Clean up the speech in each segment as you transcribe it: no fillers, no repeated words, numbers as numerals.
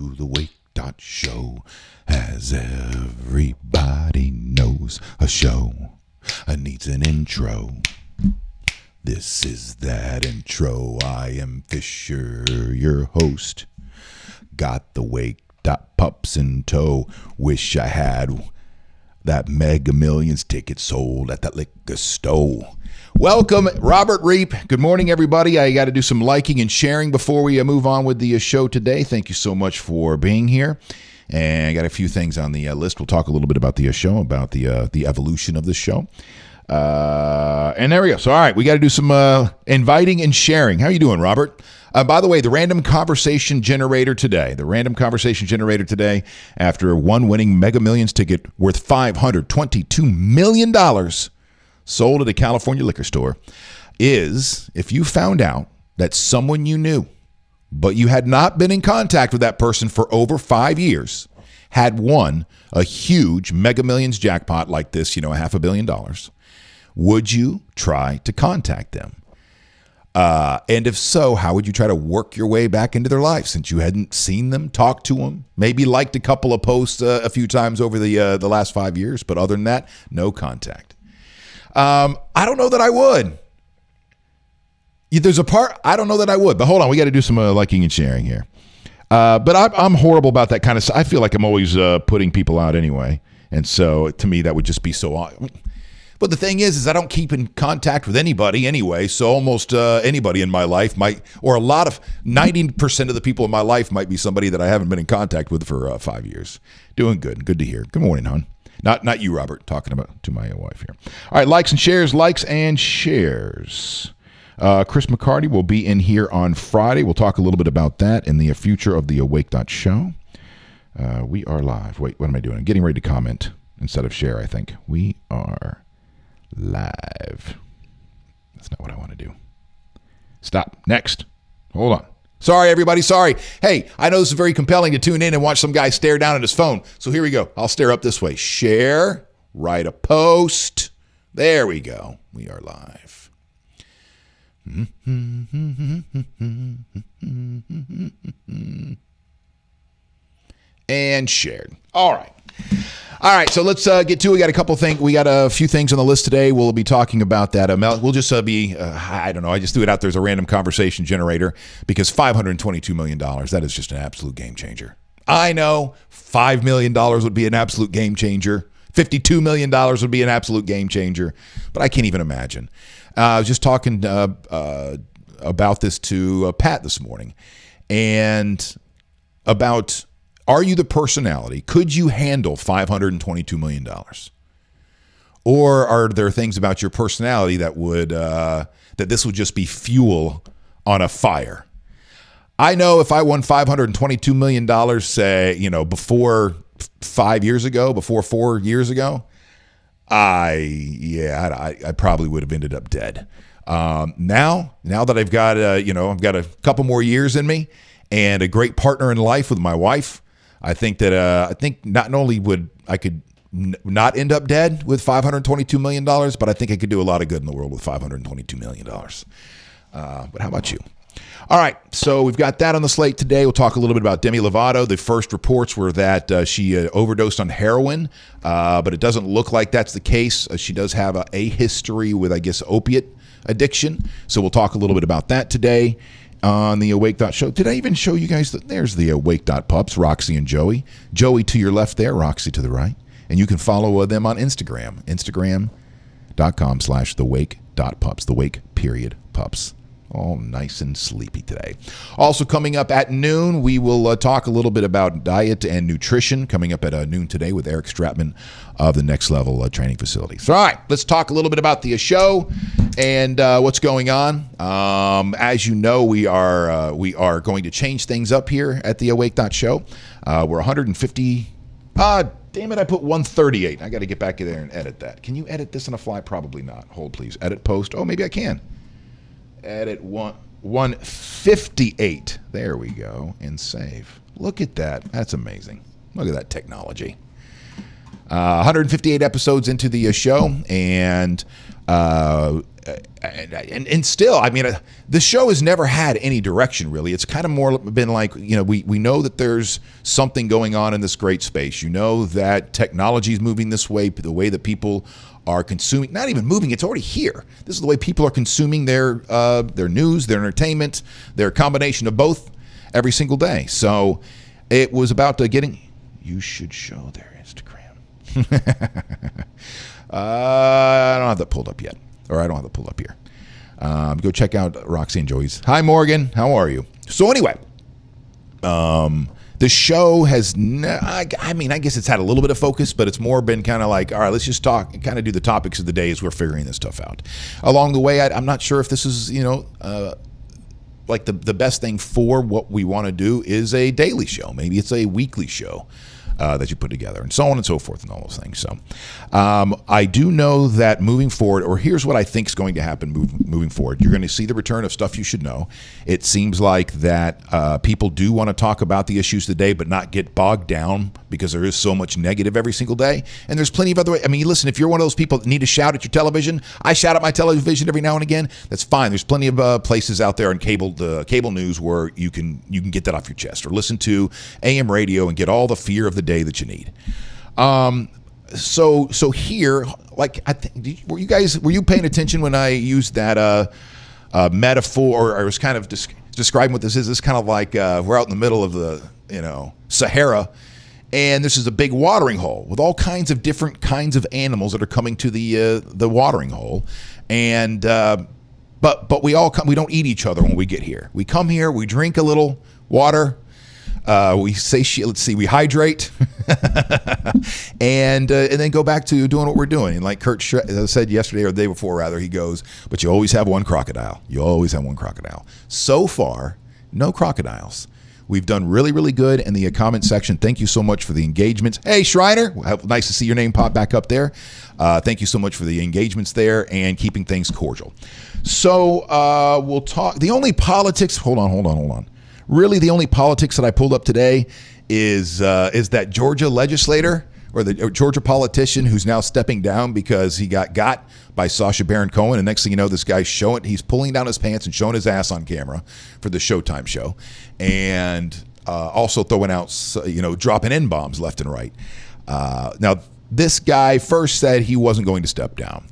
to the Wake.Show. As everybody knows, a show needs an intro. This is that intro. I am Fisher, your host. Got the Wake.Pups in tow. Wish I had that Mega Millions ticket sold at that liquor store. Welcome, Robert Reap. Good morning, everybody. I got to do some liking and sharing before we move on with the show today. Thank you so much for being here. And I got a few things on the list. We'll talk a little bit about the show, about the evolution of the show. And there we go. So, all right, we got to do some inviting and sharing. How you doing, Robert? By the way, the random conversation generator today, after one winning Mega Millions ticket worth $522 million sold at a California liquor store, is if you found out that someone you knew, but you had not been in contact with that person for over 5 years, had won a huge Mega Millions jackpot like this, $500 million, would you try to contact them? And if so, how would you try to work your way back into their life since you hadn't seen them, talked to them, maybe liked a couple of posts a few times over the last 5 years, but other than that, no contact? I don't know that I would. There's a part I don't know that I would, but hold on, we got to do some liking and sharing here. But I'm horrible about that kind of stuff. I feel like I'm always putting people out anyway, and so to me that would just be so odd. But the thing is I don't keep in contact with anybody anyway, so almost anybody in my life might, or a lot of 90% of the people in my life might be somebody that I haven't been in contact with for 5 years. Doing good. Good to hear. Good morning, hon. Not you, Robert, talking about to my wife here. All right, likes and shares. Chris McCarty will be in here on Friday. We'll talk a little bit about that in the future of the Wake.Show. We are live. Wait, what am I doing? I'm getting ready to comment instead of share, I think. We are live. That's not what I want to do. Stop. Next. Hold on. Sorry, everybody. Sorry. Hey, I know this is very compelling to tune in and watch some guy stare down at his phone. So here we go. I'll stare up this way. Share. Write a post. There we go. We are live. And shared. All right. All right, so let's get to it. We got a couple things. We got a few things on the list today. We'll be talking about that. We'll just I don't know. I just threw it out there as a random conversation generator because $522 million, that is just an absolute game changer. I know $5 million would be an absolute game changer. $52 million would be an absolute game changer, but I can't even imagine. I was just talking about this to Pat this morning and about, are you the personality? Could you handle $522 million? Or are there things about your personality that would that this would just be fuel on a fire? I know if I won $522 million, say, before 5 years ago, before 4 years ago, I probably would have ended up dead. Now that I've got I've got a couple more years in me and a great partner in life with my wife, I think that not only would I could not end up dead with $522 million, but I think I could do a lot of good in the world with $522 million. But how about you? All right, so we've got that on the slate today. We'll talk a little bit about Demi Lovato. The first reports were that she overdosed on heroin, but it doesn't look like that's the case. She does have a history with, I guess, opiate addiction. So we'll talk a little bit about that today on the Wake.Show. Did I even show you guys that there's the Wake.Pups, Roxy and Joey. Joey to your left there, Roxy to the right. And you can follow them on Instagram, instagram.com/thewake.pups, the Wake.Pups. All nice and sleepy today. Also coming up at noon, we will talk a little bit about diet and nutrition coming up at noon today with Eric Stratman of the Next Level Training Facility. So, all right, let's talk a little bit about the show and what's going on. As you know, we are going to change things up here at the Wake.Show. We're 150. Damn it, I put 138. I got to get back in there and edit that. Can you edit this on a fly? Probably not. Hold, please. Edit post. Oh, maybe I can. Edit 158. There we go. And save. Look at that. That's amazing. Look at that technology. 158 episodes into the show, and And still, I mean, the show has never had any direction, really. It's kind of more been like, we know that there's something going on in this great space. You know that technology is moving this way, the way that people are consuming, not even moving, it's already here. This is the way people are consuming their news, their entertainment, their combination of both every single day. So it was about getting, you should show their Instagram. I don't have that pulled up yet. Or I don't have it pulled up here. Go check out Roxy and Joey's. Hi, Morgan. How are you? So anyway, the show has, I guess it's had a little bit of focus, but it's more been kind of like, all right, let's just talk, kind of do the topics of the day as we're figuring this stuff out. Along the way, I'm not sure if this is, like the best thing for what we want to do is a daily show. Maybe it's a weekly show. That you put together, and so on and so forth, and all those things. So I do know that moving forward, or here's what I think is going to happen moving forward. You're going to see the return of stuff you should know. It seems like that people do want to talk about the issues today, but not get bogged down because there is so much negative every single day. And there's plenty of other ways. I mean, listen, if you're one of those people that need to shout at your television, I shout at my television every now and again. That's fine. There's plenty of places out there in cable news where you can get that off your chest, or listen to AM radio and get all the fear of the day that you need. So here, like, were you paying attention when I used that metaphor, or I was kind of describing what this is? It's kind of like we're out in the middle of the Sahara, and this is a big watering hole with all kinds of different kinds of animals that are coming to the watering hole, and but we all come. We don't eat each other when we get here. We come here, we drink a little water. We we hydrate, and then go back to doing what we're doing. And like Kurt said yesterday, or the day before rather, he goes, but you always have one crocodile. You always have one crocodile. So far, no crocodiles. We've done really, really good in the comment section. Thank you so much for the engagements. Hey, Shriner, nice to see your name pop back up there. Thank you so much for the engagements there and keeping things cordial. So we'll talk. The only politics, hold on. Really, the only politics that I pulled up today is that Georgia legislator, or the Georgia politician who's now stepping down because he got by Sacha Baron Cohen. And next thing you know, this guy's he's pulling down his pants and showing his ass on camera for the Showtime show, and also throwing out, dropping N-bombs left and right. Now, this guy first said he wasn't going to step down,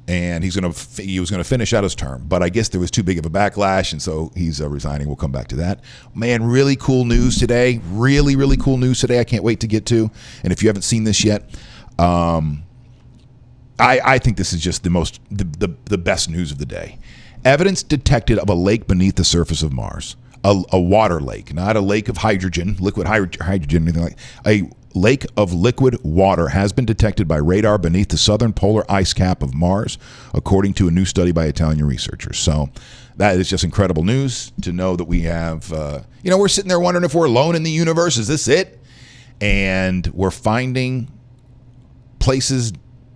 and he was going to finish out his term, but I guess there was too big of a backlash, and so he's resigning. We'll come back to that. Man, really cool news today. Really, really cool news today. I can't wait to get to. And if you haven't seen this yet, I think this is just the best news of the day. Evidence detected of a lake beneath the surface of Mars. A water lake, not a lake of hydrogen, liquid hydrogen, anything like a lake of liquid water has been detected by radar beneath the southern polar ice cap of Mars, according to a new study by Italian researchers. So that is just incredible news to know that we have, we're sitting there wondering if we're alone in the universe. Is this it? And we're finding places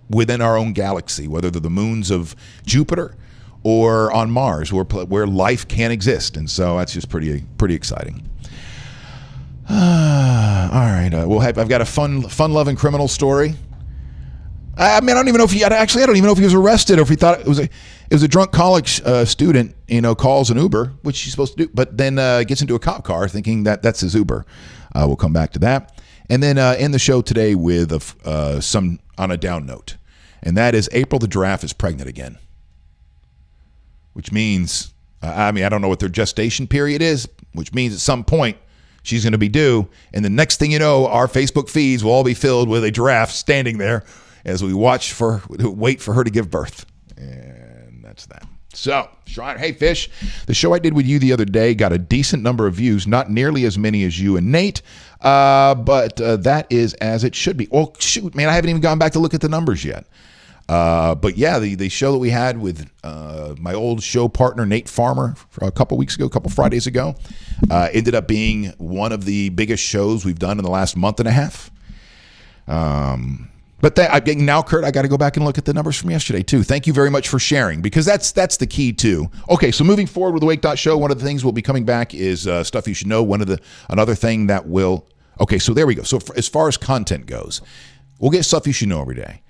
within our own galaxy, whether they're the moons of Jupiter or on Mars, where life can exist. And so that's just pretty exciting. All right, I've got a fun-loving criminal story. I mean, I don't even know if I don't even know if he was arrested, or if he thought it was a drunk college student, calls an Uber, which he's supposed to do, but then gets into a cop car thinking that's his Uber. We'll come back to that, and then end the show today with some on a down note, and that is April the giraffe is pregnant again, which means I don't know what their gestation period is, which means at some point she's going to be due, and the next thing you know, our Facebook feeds will all be filled with a giraffe standing there as we wait for her to give birth. And that's that. So, Shriner, hey, Fish, the show I did with you the other day got a decent number of views, not nearly as many as you and Nate, but that is as it should be. Well, shoot, man, I haven't even gone back to look at the numbers yet. But yeah, the show that we had with my old show partner, Nate Farmer, a couple Fridays ago, ended up being one of the biggest shows we've done in the last month and a half. But now, Kurt, I got to go back and look at the numbers from yesterday, too. Thank you very much for sharing, because that's the key, too. Okay, so moving forward with the Wake.Show, one of the things we'll be coming back is stuff you should know. Another thing that will... Okay, so there we go. So as far as content goes, we'll get stuff you should know every day.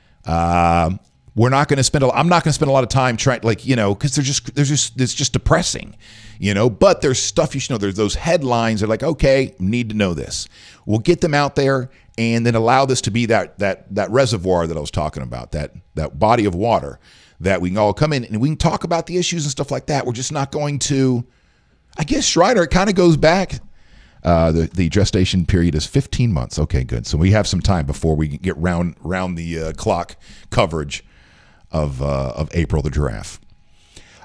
We're not going to spend I'm not going to spend a lot of time trying, like, because it's just depressing, but there's stuff you should know. There's those headlines that are like, okay, need to know this. We'll get them out there and then allow this to be that reservoir that I was talking about, that body of water that we can all come in and we can talk about the issues and stuff like that. We're just not going to, I guess, Schreiner, it kind of goes back. The gestation period is 15 months. Okay, good. So we have some time before we get round the clock coverage of April the giraffe.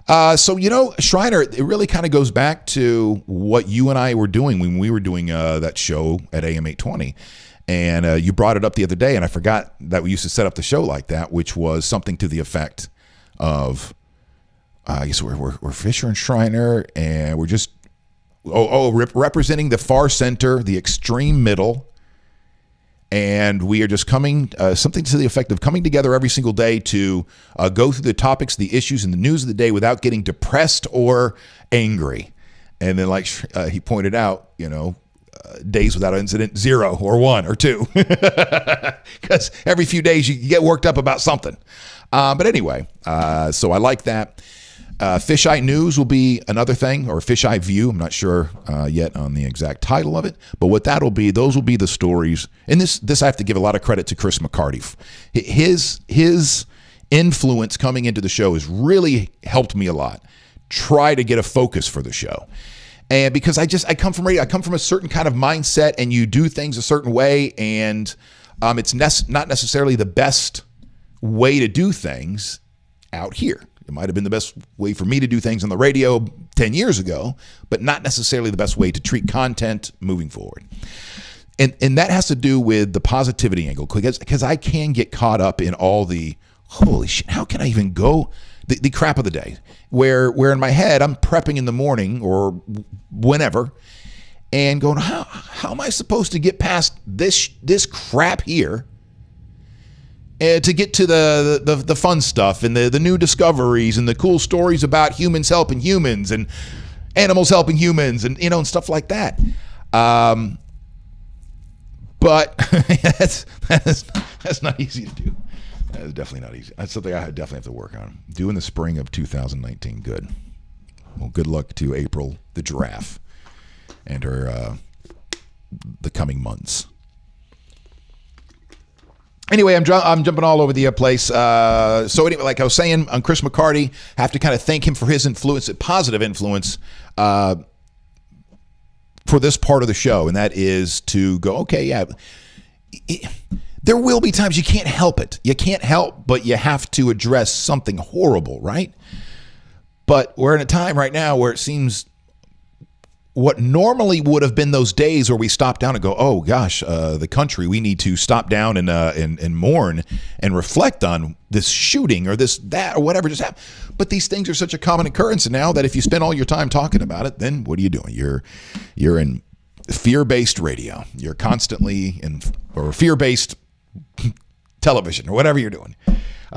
So, Schreiner, it really kind of goes back to what you and I were doing when we were doing that show at AM 820. And you brought it up the other day, and I forgot that we used to set up the show like that, which was something to the effect of, I guess we're Fisher and Schreiner, and we're just representing the far center, the extreme middle. And we are just coming, something to the effect of coming together every single day to go through the topics, the issues, and the news of the day without getting depressed or angry. And then, like he pointed out, days without an incident, 0 or 1 or 2. Because every few days you get worked up about something. But anyway, so I like that. Fisheye News will be another thing, or Fisheye View. I'm not sure yet on the exact title of it, but what that'll be, those will be the stories. And this I have to give a lot of credit to Chris McCarty. His influence coming into the show has really helped me a lot. Try to get a focus for the show. And because I come from radio, I come from a certain kind of mindset, and you do things a certain way, and it's not necessarily the best way to do things out here. It might have been the best way for me to do things on the radio 10 years ago, but not necessarily the best way to treat content moving forward. And that has to do with the positivity angle, because I can get caught up in all the, holy shit, how can I even go, the crap of the day, where in my head I'm prepping in the morning or whenever and going, how am I supposed to get past this crap here to get to the fun stuff and the new discoveries and the cool stories about humans helping humans and animals helping humans and and stuff like that. But that's not easy to do. That is definitely not easy. That's something I definitely have to work on. Due in the spring of 2019. Good. Well, good luck to April the giraffe and her the coming months. Anyway, I'm jumping all over the place. So anyway, like I was saying, on Chris McCarty, have to kind of thank him for his influence, positive influence, for this part of the show, and that is to go, okay, yeah, there will be times you can't help it. You can't help, but you have to address something horrible, right? But we're in a time right now where it seems what normally would have been those days where we stop down and go, oh gosh, the country, we need to stop down and mourn and reflect on this shooting or that or whatever just happened. But these things are such a common occurrence now that if you spend all your time talking about it, then what are you doing? You're in fear-based radio. You're constantly or fear-based television or whatever you're doing,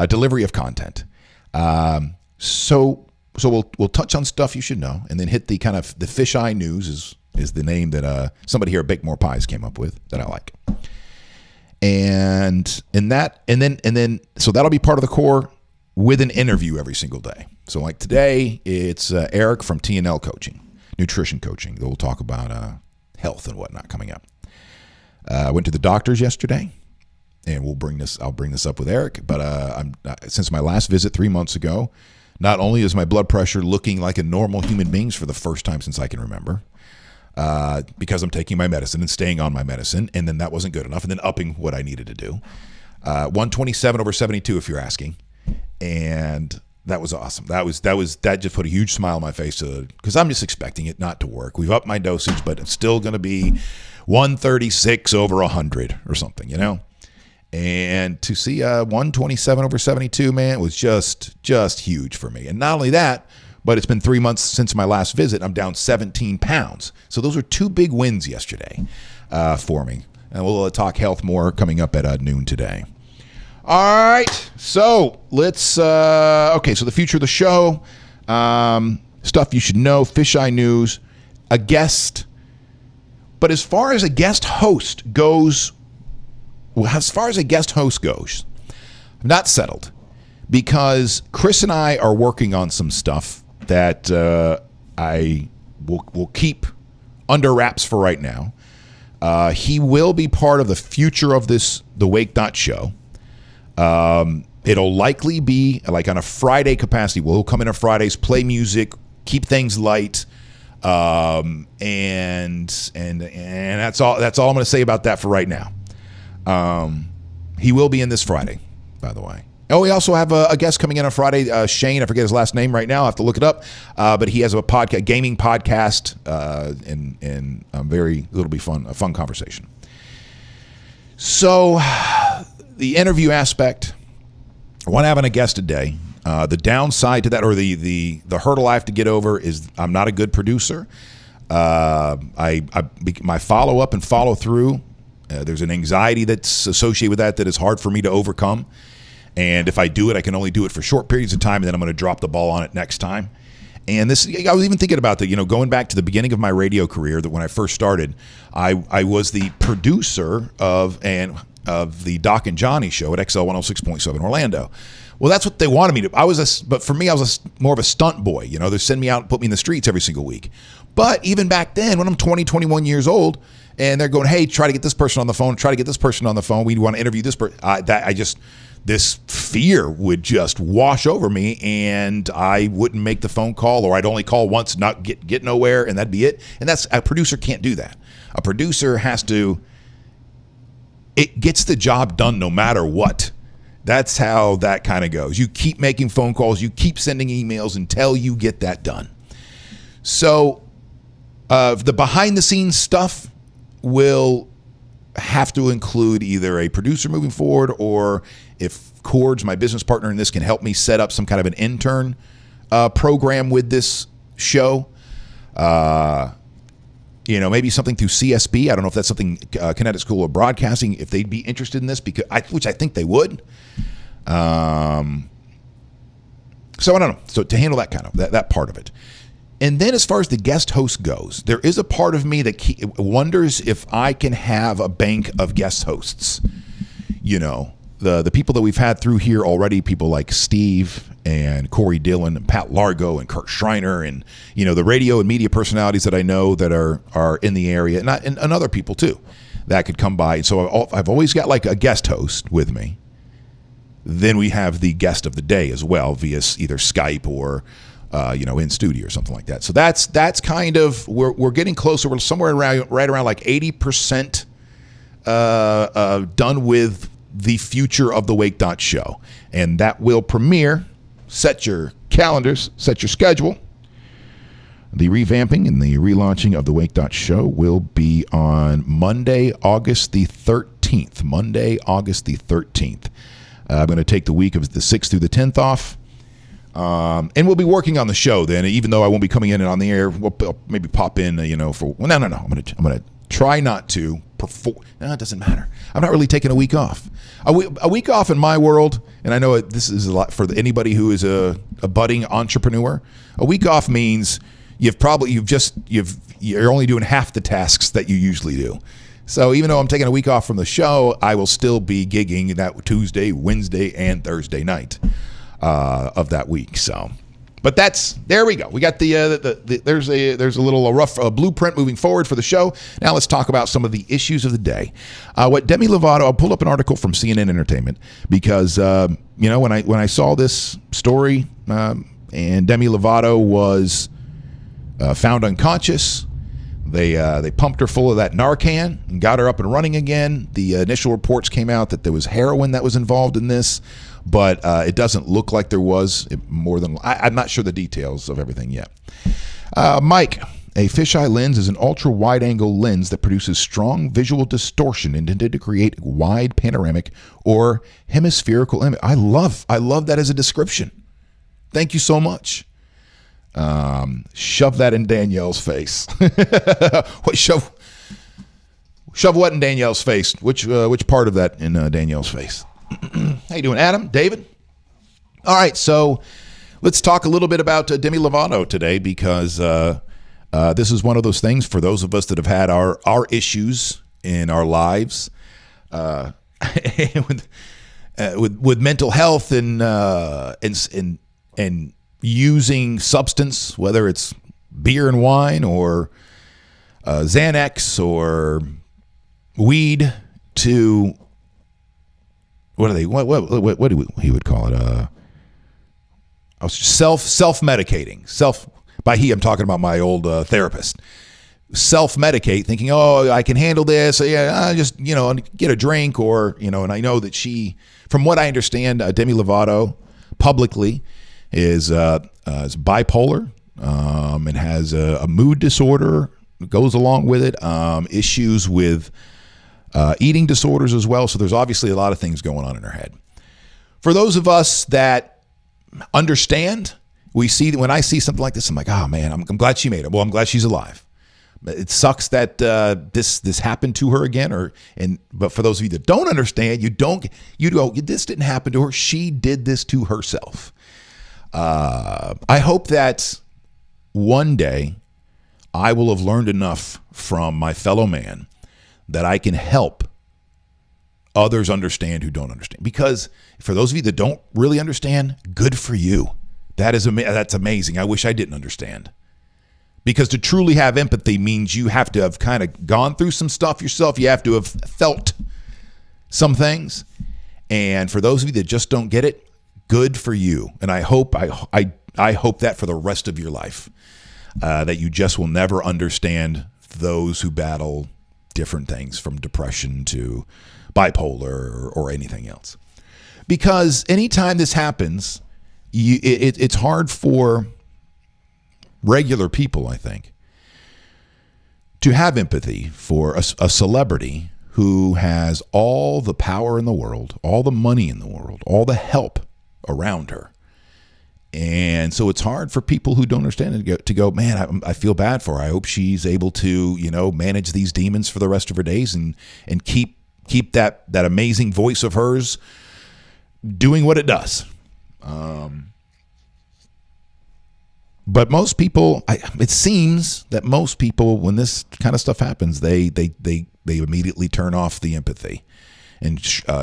delivery of content. So we'll touch on stuff you should know, and then hit the kind of the fisheye news is the name that somebody here at Bake More Pies came up with that I like, and then so that'll be part of the core with an interview every single day. So like today, it's Eric from TNL Coaching, nutrition coaching. We'll talk about health and whatnot coming up. I went to the doctor's yesterday, and I'll bring this up with Eric. But since my last visit 3 months ago. Not only is my blood pressure looking like a normal human being's for the first time since I can remember, because I'm taking my medicine and staying on my medicine, and then that wasn't good enough, and then upping what I needed to do. 127/72, if you're asking, and that was awesome. That just put a huge smile on my face because I'm just expecting it not to work. We've upped my dosage, but it's still going to be 136/100 or something, And to see 127/72, man, was just huge for me. And not only that, but it's been 3 months since my last visit. I'm down 17 pounds. So those are two big wins yesterday for me. And we'll talk health more coming up at noon today. All right. So let's, okay, so the future of the show, stuff you should know, fisheye news, a guest. But as far as a guest host goes, I'm not settled because Chris and I are working on some stuff that I will keep under wraps for right now. He will be part of the future of the Wake.Show. It'll likely be like on a Friday capacity. We'll come in on Fridays, play music, keep things light, and that's all. That's all I'm going to say about that for right now. He will be in this Friday, by the way. Oh, we also have a guest coming in on Friday, Shane. I forget his last name right now. I have to look it up. But he has a gaming podcast, and it'll be fun, a fun conversation. So, the interview aspect, I want having a guest today. The downside to that, or the hurdle I have to get over, is I'm not a good producer. My follow up and follow through, there's an anxiety that's associated with that is hard for me to overcome. And if I do it, I can only do it for short periods of time, and then I'm going to drop the ball on it next time. And I was even thinking about that, going back to the beginning of my radio career, that when I first started, I was the producer of the Doc and Johnny show at XL 106.7 Orlando. Well, that's what they wanted me to. But for me, I was more of a stunt boy. They send me out and put me in the streets every single week. But even back then, when I'm 20, 21 years old, and they're going, hey, try to get this person on the phone, try to get this person on the phone, we want to interview this person. This fear would just wash over me, and I wouldn't make the phone call, or I'd only call once, not get nowhere, and that'd be it. And a producer can't do that. A producer it gets the job done no matter what. That's how that kind of goes. You keep making phone calls, you keep sending emails until you get that done. So the behind-the-scenes stuff will have to include either a producer moving forward, or if Cords, my business partner in this, can help me set up some kind of an intern program with this show. Maybe something through CSB. I don't know if that's something Connecticut School of Broadcasting, if they'd be interested in this, which I think they would. So I don't know. So to handle that kind of that part of it. And then as far as the guest host goes, there is a part of me that wonders if I can have a bank of guest hosts. The people that we've had through here already, people like Steve and Corey Dillon and Pat Largo and Kurt Schreiner, and the radio and media personalities that I know that are in the area, and other people too that could come by. And so I've always got like a guest host with me. Then we have the guest of the day as well via either Skype or in studio or something like that. So that's kind of, we're getting closer. We're somewhere right around like 80% done with the future of the Wake.Show. And that will premiere. Set your calendars, set your schedule. The revamping and the relaunching of the Wake.Show will be on Monday, August the 13th. Monday, August the 13th. I'm going to take the week of the 6th through the 10th off. And we'll be working on the show then, even though I won't be coming in and on the air. We'll maybe pop in, for, well, no. I'm going to try not to perform. No, it doesn't matter. I'm not really taking a week off. A week off in my world, and I know this is a lot for anybody who is a budding entrepreneur. A week off means you're only doing half the tasks that you usually do. So even though I'm taking a week off from the show, I will still be gigging that Tuesday, Wednesday, and Thursday night of that week. So, but there we go. We got there's a little rough blueprint moving forward for the show. Now let's talk about some of the issues of the day. What Demi Lovato, I'll pull up an article from CNN Entertainment because when I saw this story and Demi Lovato was found unconscious. They pumped her full of that Narcan and got her up and running again. The initial reports came out that there was heroin that was involved in this, but it doesn't look like there was more than. I'm not sure the details of everything yet. Mike, a fisheye lens is an ultra-wide-angle lens that produces strong visual distortion intended to create a wide panoramic or hemispherical image. I love that as a description. Thank you so much. Shove that in Danielle's face. What shove what in Danielle's face? Which part of that in Danielle's face? How you doing, Adam? David? All right, so let's talk a little bit about Demi Lovato today because this is one of those things for those of us that have had our issues in our lives. with mental health and using substance, whether it's beer and wine or Xanax or weed, to what do he would call it? Self-medicating. By he, I'm talking about my old therapist. Self-medicate, thinking, oh, I can handle this. Yeah, I just, get a drink, or, and I know that she, from what I understand, Demi Lovato publicly is bipolar and has a mood disorder, goes along with it, issues with eating disorders as well. So there's obviously a lot of things going on in her head. For those of us that understand, we see that when I see something like this, I'm like, oh man, I'm glad she made it. Well, I'm glad she's alive. It sucks that this happened to her again. But for those of you that don't understand, you go, this didn't happen to her. She did this to herself. I hope that one day I will have learned enough from my fellow man that I can help others understand who don't understand. Because for those of you that don't really understand, good for you. That's amazing. I wish I didn't understand. Because to truly have empathy means you have to have kind of gone through some stuff yourself. You have to have felt some things. And for those of you that just don't get it, good for you. And I hope that for the rest of your life, that you just will never understand those who battle different things, from depression to bipolar or anything else. Because anytime this happens, it's hard for regular people, I think, to have empathy for a celebrity who has all the power in the world, all the money in the world, all the help around her. And so it's hard for people who don't understand it to go, man, I feel bad for her. I hope she's able to, manage these demons for the rest of her days and keep that amazing voice of hers doing what it does. But most people, it seems that most people, when this kind of stuff happens, they immediately turn off the empathy. And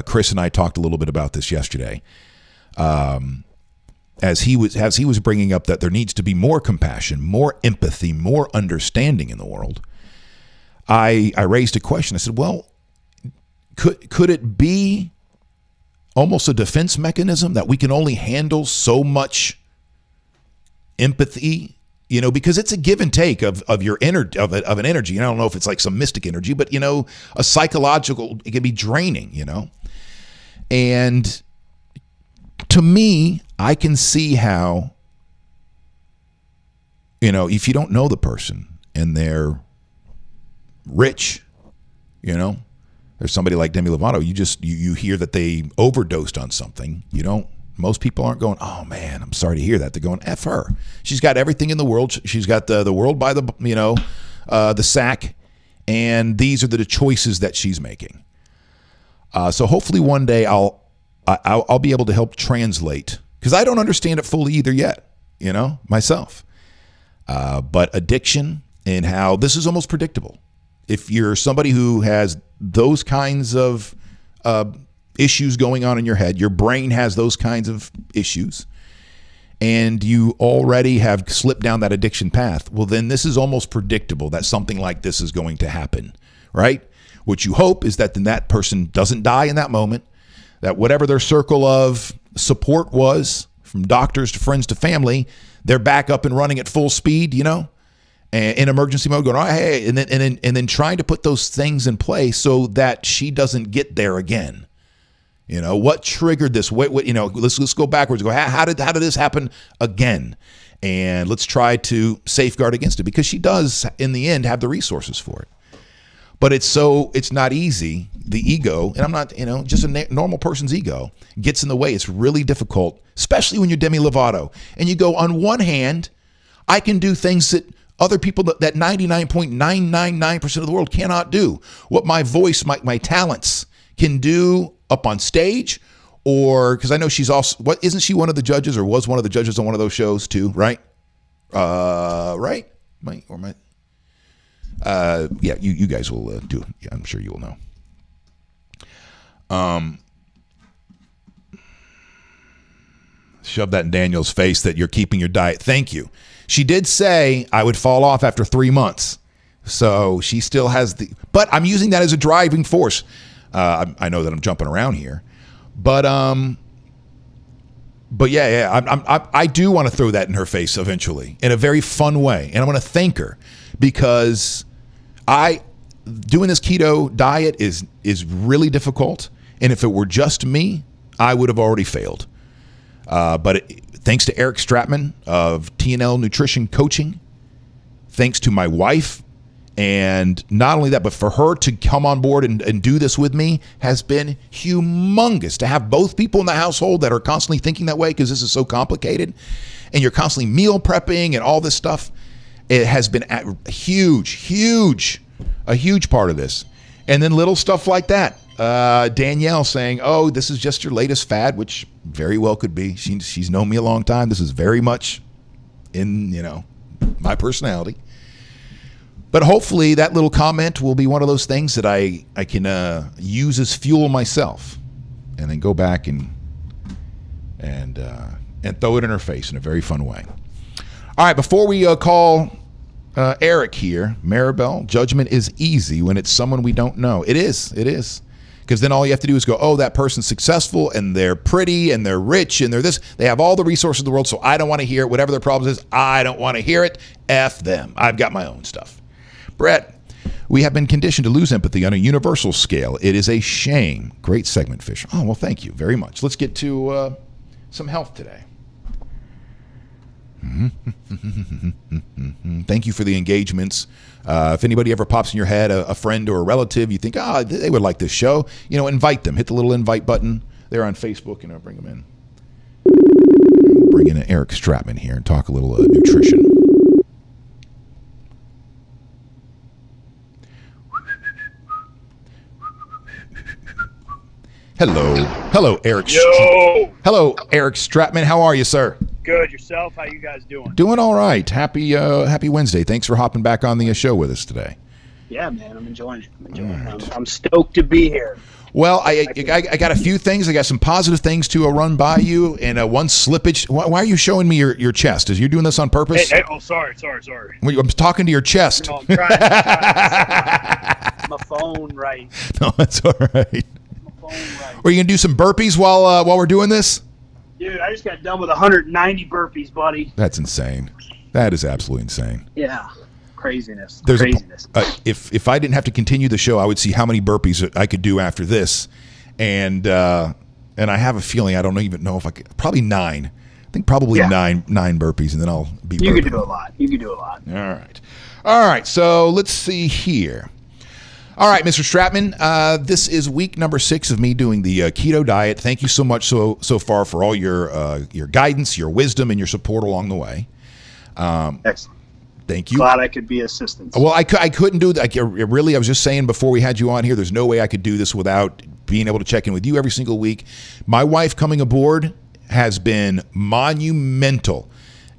Chris and I talked a little bit about this yesterday. As he was bringing up that there needs to be more compassion, more empathy, more understanding in the world, I raised a question. I said, well, could it be almost a defense mechanism that we can only handle so much empathy, because it's a give and take of your of an energy. I don't know if it's like some mystic energy, but a psychological, it can be draining, and to me, I can see how, if you don't know the person and they're rich, there's somebody like Demi Lovato, you hear that they overdosed on something. Most people aren't going, oh man, I'm sorry to hear that. They're going, F her. She's got everything in the world. She's got the world by the sack, and these are the choices that she's making. So hopefully one day I'll be able to help translate, because I don't understand it fully either yet, myself. But addiction and how this is almost predictable. If you're somebody who has those kinds of issues going on in your head, your brain has those kinds of issues, and you already have slipped down that addiction path, well, then this is almost predictable that something like this is going to happen, right? What you hope is that then that person doesn't die in that moment, that whatever their circle of support was, from doctors to friends to family, they're back up and running at full speed, and in emergency mode, going, oh, hey, and then trying to put those things in place so that she doesn't get there again. What triggered this? Let's go backwards. Go, how did this happen again? And let's try to safeguard against it, because she does, in the end, have the resources for it. But it's not easy. The ego, and I'm not, just a normal person's ego gets in the way. It's really difficult, especially when you're Demi Lovato. And you go, on one hand, I can do things that other people, that 99.999% of the world cannot do. What my voice, my talents can do up on stage, or because I know she's also, isn't she one of the judges, or was one of the judges on one of those shows too, right? Right? Yeah, you guys will do it. Yeah, I'm sure you will know. Shove that in Daniel's face that you're keeping your diet. Thank you. She did say I would fall off after 3 months. So she still has but I'm using that as a driving force. I know that I'm jumping around here, but yeah, I do want to throw that in her face eventually in a very fun way. And I want to thank her because doing this keto diet is really difficult. And if it were just me, I would have already failed. But thanks to Eric Stratman of T&L Nutrition Coaching, thanks to my wife, and not only that, but for her to come on board and do this with me has been humongous. To have both people in the household that are constantly thinking that way, because this is so complicated, and you're constantly meal prepping and all this stuff, it has been a huge part of this. And then little stuff like that. Danielle saying, oh, this is just your latest fad, which very well could be. She's known me a long time. This is very much in, my personality. But hopefully that little comment will be one of those things that I can use as fuel myself, and then go back and throw it in her face in a very fun way. All right, before we call Eric here, Maribel, judgment is easy when it's someone we don't know. It is. Because then all you have to do is go, oh, that person's successful, and they're pretty, and they're rich, and they're this. They have all the resources in the world, so I don't want to hear it. Whatever their problem is, I don't want to hear it. F them. I've got my own stuff. Brett, we have been conditioned to lose empathy on a universal scale. It is a shame. Great segment, Fish. Oh, well, thank you very much. Let's get to some health today. Thank you for the engagements. If anybody ever pops in your head, a friend or a relative, you think, they would like this show, invite them. Hit the little invite button there on Facebook, and I'll bring them in. We'll bring in Eric Stratman here and talk a little nutrition. Hello, Eric. Yo. Hello, Eric Stratman. How are you, sir? Good. Yourself? How you guys doing? Doing all right. Happy Wednesday. Thanks for hopping back on the show with us today. Yeah, man. I'm enjoying it. Right. I'm stoked to be here. Well, I got a few things. I got some positive things to run by you, and one slippage. Why are you showing me your chest? Is you doing this on purpose? Hey, sorry. I'm talking to your chest. No, I'm trying my phone right. No, that's all right. Are you going to do some burpees while we're doing this? Dude, I just got done with 190 burpees, buddy. That's insane. That is absolutely insane. Yeah. Craziness. If I didn't have to continue the show, I would see how many burpees I could do after this. And I have a feeling, I don't even know if I could, probably 9. I think probably nine burpees, and then I'll be burping. You could do a lot. All right. So let's see here. All right, Mr. Stratman, this is week number 6 of me doing the keto diet. Thank you so much so far for all your guidance, your wisdom, and your support along the way. Excellent. Thank you. Glad I could be assistance. Well, I couldn't do that. I was just saying before we had you on here, there's no way I could do this without being able to check in with you every single week. My wife coming aboard has been monumental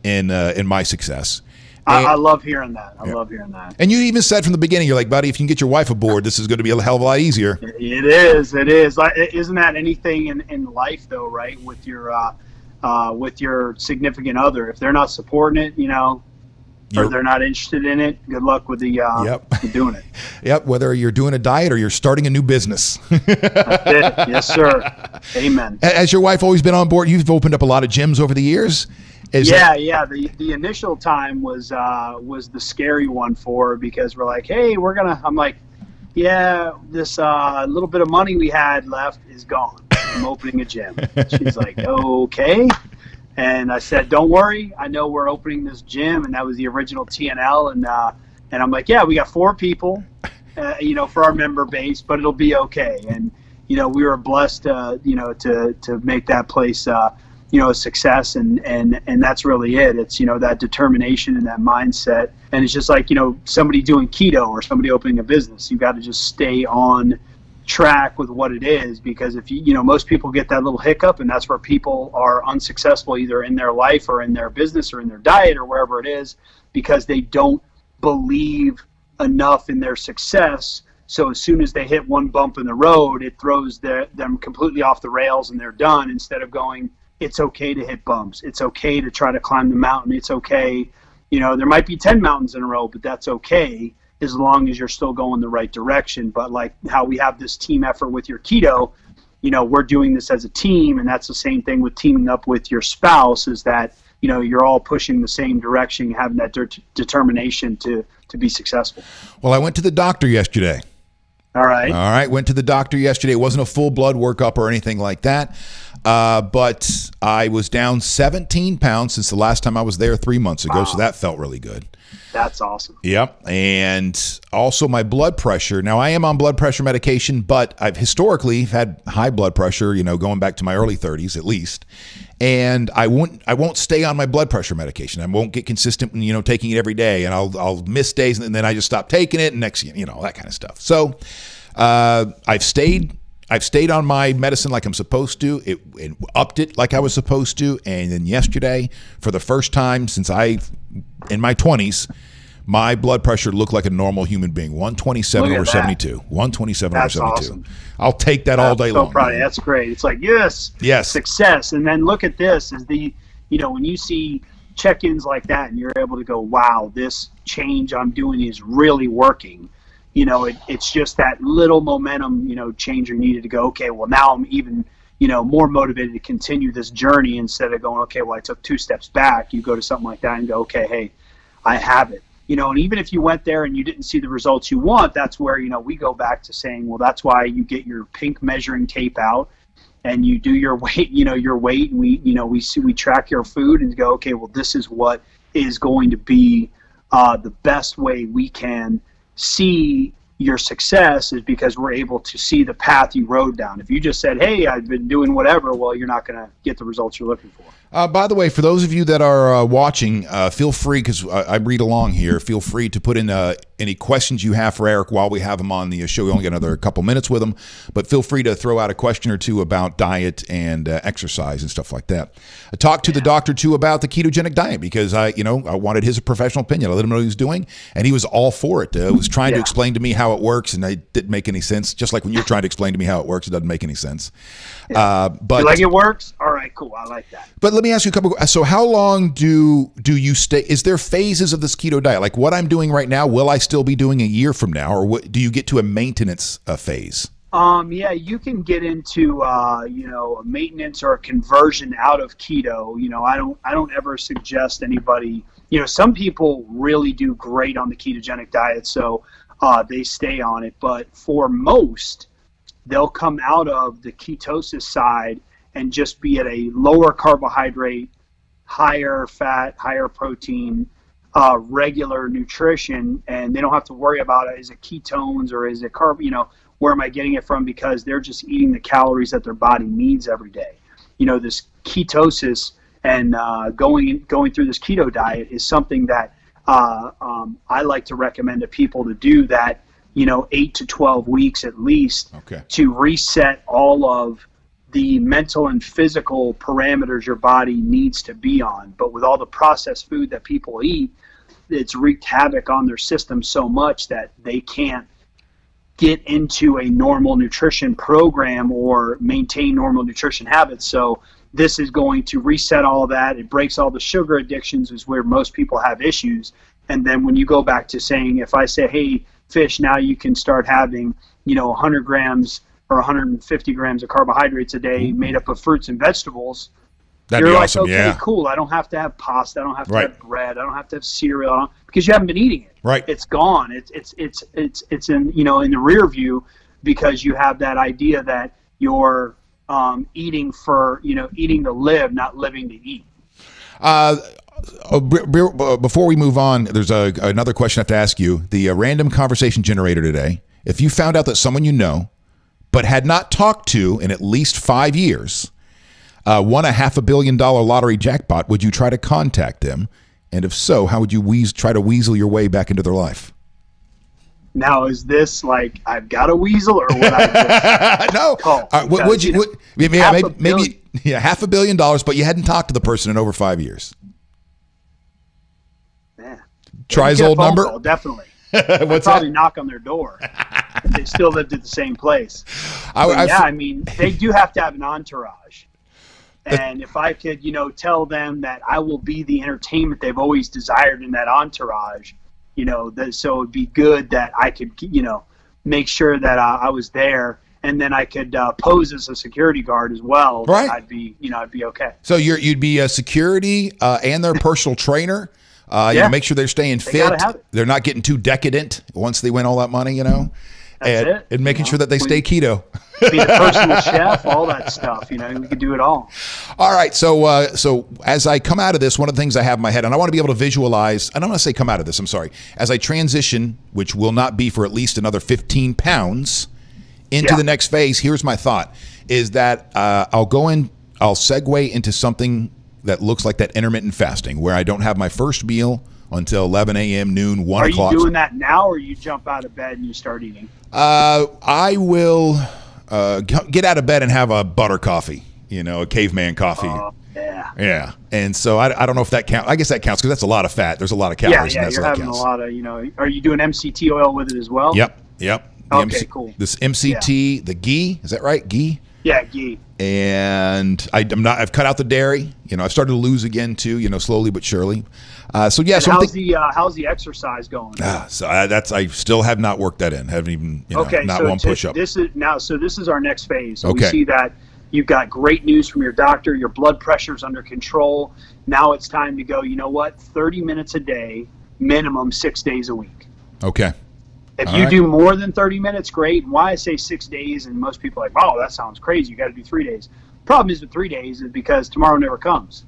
in my success. I love hearing that. I love hearing that. And you even said from the beginning, you're like, buddy, if you can get your wife aboard, this is going to be a hell of a lot easier. It is. Isn't that anything in life, though, right? With your significant other, if they're not supporting it, or they're not interested in it, good luck with the doing it. Yep. Whether you're doing a diet or you're starting a new business. That's it. Yes, sir. Amen. Has your wife always been on board? You've opened up a lot of gyms over the years. The initial time was the scary one for her, because we're like, hey, I'm like, yeah, this little bit of money we had left is gone. I'm opening a gym. She's like, okay. And I said, don't worry, I know we're opening this gym, and that was the original TNL, and I'm like, yeah, we got 4 people, for our member base, but it'll be okay. And we were blessed, to make that place a success, and that's really it. It's, that determination and that mindset. And it's just like, somebody doing keto or somebody opening a business, you got to just stay on track with what it is, because if most people get that little hiccup, and that's where people are unsuccessful either in their life or in their business or in their diet or wherever it is, because they don't believe enough in their success. So as soon as they hit one bump in the road, it throws them completely off the rails, and they're done, instead of going, it's okay to hit bumps. It's okay to try to climb the mountain. It's okay. There might be 10 mountains in a row, but that's okay as long as you're still going the right direction. But like how we have this team effort with your keto, we're doing this as a team, and that's the same thing with teaming up with your spouse, is that, you're all pushing the same direction, having that determination to be successful. Well, I went to the doctor yesterday. All right. All right. Went to the doctor yesterday. It wasn't a full blood workup or anything like that. But I was down 17 pounds since the last time I was there 3 months ago. Wow. So that felt really good. That's awesome. Yep. And also my blood pressure. Now, I am on blood pressure medication, but I've historically had high blood pressure, going back to my early 30s at least. And I won't stay on my blood pressure medication. I won't get consistent, taking it every day. And I'll miss days, and then I just stop taking it, and next, that kind of stuff. So I've stayed on my medicine like I'm supposed to. It upped it like I was supposed to. And then yesterday, for the first time since in my 20s, my blood pressure looked like a normal human being. 127 over 72. 127 over 72. Awesome. I'll take that all day long. Proud. That's great. It's like, yes, success. And then look at this, is when you see check-ins like that and you're able to go, wow, this change I'm doing is really working. It's just that little momentum, changer needed to go, okay, well, now I'm even, more motivated to continue this journey, instead of going, okay, well, I took 2 steps back. You go to something like that and go, okay, hey, I have it. And even if you went there and you didn't see the results you want, that's where, we go back to saying, well, that's why you get your pink measuring tape out and you do your weight, and we track your food and go, okay, well, this is what is going to be the best way we can see your success, is because we're able to see the path you rode down. If you just said, hey, I've been doing whatever, well, you're not going to get the results you're looking for. By the way, for those of you that are watching, feel free, because I read along here, feel free to put in any questions you have for Eric while we have him on the show. We only got another couple minutes with him, but feel free to throw out a question or two about diet and exercise and stuff like that. I talked to the doctor, too, about the ketogenic diet, because I wanted his professional opinion. I let him know what he was doing, and he was all for it. He was trying to explain to me how it works, and it didn't make any sense. Just like when you're trying to explain to me how it works, it doesn't make any sense. But you like it works? All right, cool. I like that. But let me ask you a couple. So how long do you stay? Is there phases of this keto diet? Like what I'm doing right now, will I still be doing a year from now, or do you get to a maintenance phase? Yeah, you can get into a maintenance or a conversion out of keto. I don't ever suggest anybody. Some people really do great on the ketogenic diet, so they stay on it. But for most, they'll come out of the ketosis side and just be at a lower carbohydrate, higher fat, higher protein, regular nutrition, and they don't have to worry about is it ketones or is it carb, where am I getting it from, because they're just eating the calories that their body needs every day. This ketosis and going through this keto diet is something that I like to recommend to people to do that, 8 to 12 weeks at least, to reset all of the mental and physical parameters your body needs to be on. But with all the processed food that people eat, it's wreaked havoc on their system so much that they can't get into a normal nutrition program or maintain normal nutrition habits. So this is going to reset all of that. It breaks all the sugar addictions, is where most people have issues. And then when you go back to saying, if I say, hey, fish, now you can start having, 100 grams or 150 grams of carbohydrates a day made up of fruits and vegetables, that'd be awesome. Okay, cool. I don't have to have pasta. I don't have to have bread. I don't have to have cereal, because you haven't been eating it. Right. It's gone. It's in in the rear view, because you have that idea that you're eating to live, not living to eat. Before we move on, there's another question I have to ask you. The random conversation generator today. If you found out that someone you know but had not talked to in at least 5 years won a $500 million lottery jackpot, would you try to contact them? And if so, how would you try to weasel your way back into their life? Now, is this like I've got a weasel, or would I just no? Call? Would you? Maybe $500 million, but you hadn't talked to the person in over 5 years. Man, try his old number. Call, definitely. I'd probably knock on their door if they still lived at the same place. They do have to have an entourage. And if I could, tell them that I will be the entertainment they've always desired in that entourage, so it'd be good that I could, make sure that I was there, and then I could pose as a security guard as well. Right. I'd be okay. So you'd be a security and their personal trainer. Make sure they're staying fit. They're not getting too decadent once they win all that money, That's and making sure that they stay keto. Be the personal chef, all that stuff. We could do it all. All right. So as I come out of this, one of the things I have in my head, and I want to be able to visualize, I don't want to say come out of this, I'm sorry. As I transition, which will not be for at least another 15 pounds into the next phase, here's my thought, is that I'll segue into something that looks like that intermittent fasting, where I don't have my first meal until 11 a.m., noon, 1 o'clock. Are you doing that now, or you jump out of bed and you start eating? I will get out of bed and have a butter coffee, a caveman coffee. Yeah. Yeah. And so I don't know if that counts. I guess that counts because that's a lot of fat. There's a lot of calories. Yeah, and you're having counts. a lot of, are you doing MCT oil with it as well? Yep. Cool. This MCT, the ghee, is that right? Ghee? Yeah, ghee. And I've cut out the dairy. I've started to lose again too, slowly but surely. So how's the exercise going? I still have not worked that in. Haven't even, not one push up. This is our next phase. So we see that you've got great news from your doctor. Your blood pressure's under control. Now it's time to go, 30 minutes a day, minimum 6 days a week. Okay. If you do more than 30 minutes, great. And why I say 6 days, and most people are like, oh, that sounds crazy. You got to do 3 days. Problem is with 3 days is because tomorrow never comes.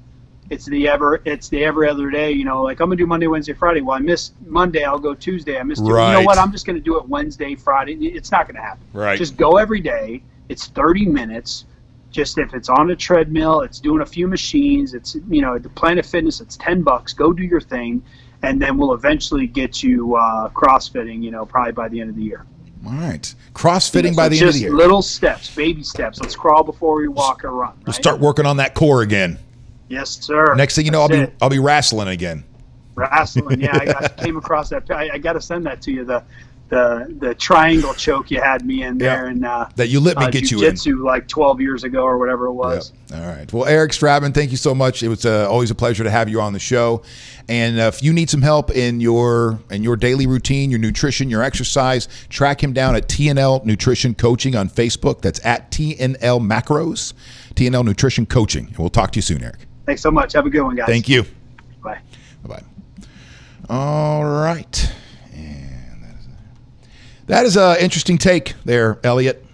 It's the every other day, like I'm going to do Monday, Wednesday, Friday. Well, I missed Monday. I'll go Tuesday. I missed Right. You know what? I'm just going to do it Wednesday, Friday. It's not going to happen. Right. Just go every day. It's 30 minutes. Just if it's on a treadmill, it's doing a few machines. It's, the Planet Fitness, it's $10. Go do your thing. And then we'll eventually get you CrossFitting, probably by the end of the year. All right. CrossFitting by the end of the year. Just little steps, baby steps. Let's crawl before we walk or run. Right? We'll start working on that core again. Yes, sir. Next thing you know, I'll be wrestling again. Wrestling, yeah. I came across that. I got to send that to you. The triangle choke you had me in there, and that you let me get you in jiu-jitsu like 12 years ago or whatever it was. Yep. All right. Well, Eric Strabon, thank you so much. It was always a pleasure to have you on the show. And if you need some help in your daily routine, your nutrition, your exercise, track him down at TNL Nutrition Coaching on Facebook. That's at TNL Macros, TNL Nutrition Coaching. And we'll talk to you soon, Eric. Thanks so much. Have a good one, guys. Thank you. Bye. Bye-bye. All right. That is an interesting take there, Elliot.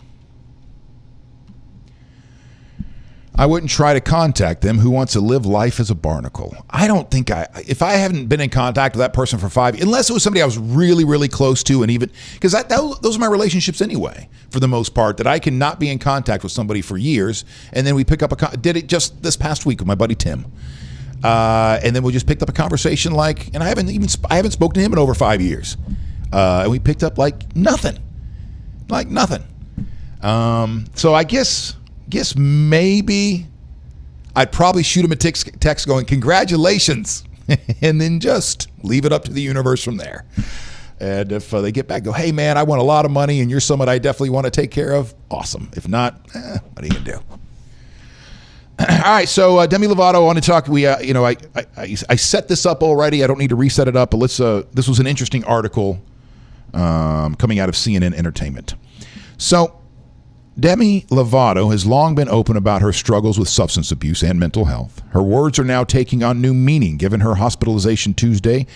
I wouldn't try to contact them who wants to live life as a barnacle. I don't think if I haven't been in contact with that person for 5 years, unless it was somebody I was really, really close to, and even, because those are my relationships anyway, for the most part, that I cannot be in contact with somebody for years, and then we pick up did it just this past week with my buddy Tim. And then we just picked up a conversation and I haven't spoken to him in over 5 years. And we picked up like nothing. So I guess maybe I'd probably shoot him a text going, congratulations, and then just leave it up to the universe from there. And if they get back, go, hey man, I want a lot of money and you're someone I definitely want to take care of. Awesome. If not, what are you gonna do? All right, so Demi Lovato, I want to talk. I set this up already. I don't need to reset it up. But this was an interesting article coming out of CNN Entertainment. So Demi Lovato has long been open about her struggles with substance abuse and mental health. Her words are now taking on new meaning given her hospitalization Tuesday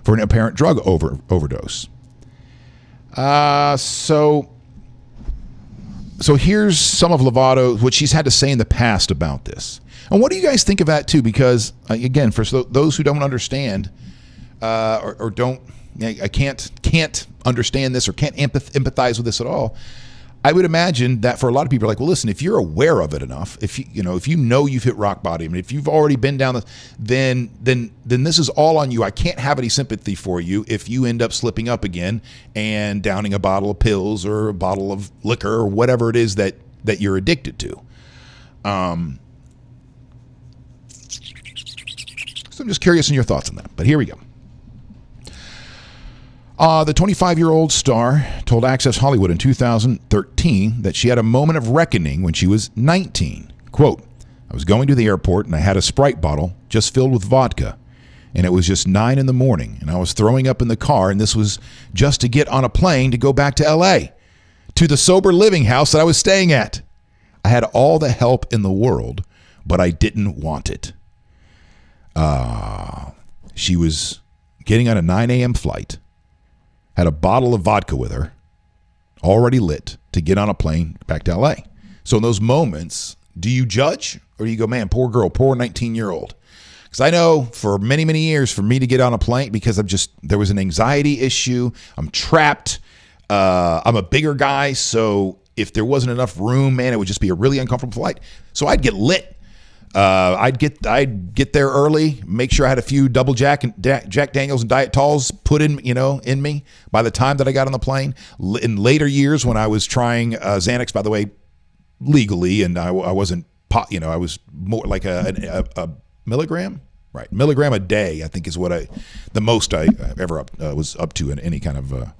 for an apparent drug overdose. So here's some of Lovato, what she's had to say in the past about this. And what do you guys think of that too? Because again, for those who don't understand or don't, I can't understand this or can't empathize with this at all. I would imagine that for a lot of people, like, well, listen, if you're aware of it enough, if you know you've hit rock bottom, if you've already been down, then this is all on you. I can't have any sympathy for you if you end up slipping up again and downing a bottle of pills or a bottle of liquor or whatever it is that you're addicted to. So I'm just curious in your thoughts on that. But here we go. The 25-year-old star told Access Hollywood in 2013 that she had a moment of reckoning when she was 19. Quote, I was going to the airport, and I had a Sprite bottle just filled with vodka. And it was just 9 in the morning, and I was throwing up in the car, and this was just to get on a plane to go back to L.A., to the sober living house that I was staying at. I had all the help in the world, but I didn't want it. She was getting on a 9 a.m. flight, had a bottle of vodka with her, already lit, to get on a plane back to L.A. So in those moments, do you judge, or do you go, man, poor girl, poor 19-year-old? Because I know for many, many years, for me to get on a plane, because there was an anxiety issue. I'm trapped. I'm a bigger guy. So if there wasn't enough room, man, it would just be a really uncomfortable flight. So I'd get lit. I'd get there early, make sure I had a few double Jack Daniels and Diet Talls put in me by the time that I got on the plane. In later years, when I was trying Xanax, by the way, legally, and I wasn't, I was more like a milligram, right? Milligram a day, I think, is what the most I ever was up to in any kind of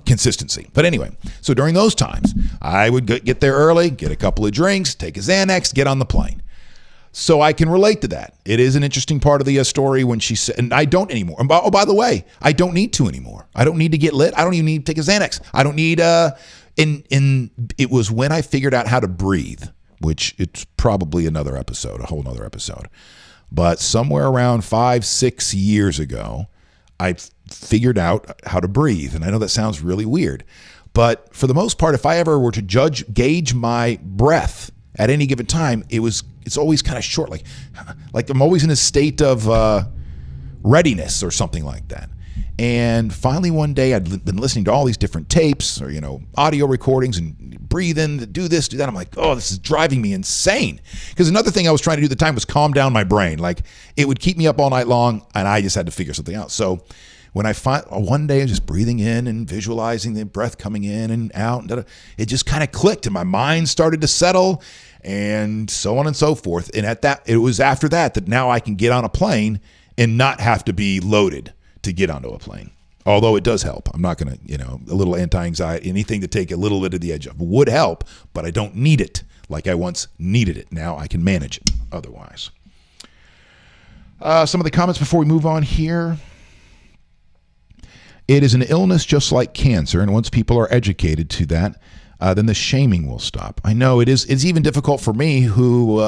consistency. But anyway, so during those times, I would get there early, get a couple of drinks, take a Xanax, get on the plane. So I can relate to that. It is an interesting part of the story when she said, and I don't anymore. And by the way, I don't need to anymore. I don't need to get lit. I don't even need to take a Xanax. I don't need it was when I figured out how to breathe, which it's probably another episode, a whole nother episode. But somewhere around 5-6 years ago, I figured out how to breathe. And I know that sounds really weird, but for the most part, if I ever were to gauge my breath at any given time, it's always kind of short. Like I'm always in a state of readiness or something like that. And finally one day, I'd been listening to all these different tapes or, audio recordings, and breathe in, do this, do that. I'm like, oh, this is driving me insane. Because another thing I was trying to do at the time was calm down my brain. Like, it would keep me up all night long, and I just had to figure something out. So when one day I was just breathing in and visualizing the breath coming in and out, it just kind of clicked, and my mind started to settle, and so on and so forth. And it was after that now I can get on a plane and not have to be loaded to get onto a plane. Although it does help. I'm not going to, a little anti-anxiety, anything to take a little bit of the edge off would help, but I don't need it like I once needed it. Now I can manage it otherwise. Some of the comments before we move on here. It is an illness just like cancer, and once people are educated to that, then the shaming will stop. I know it's even difficult for me who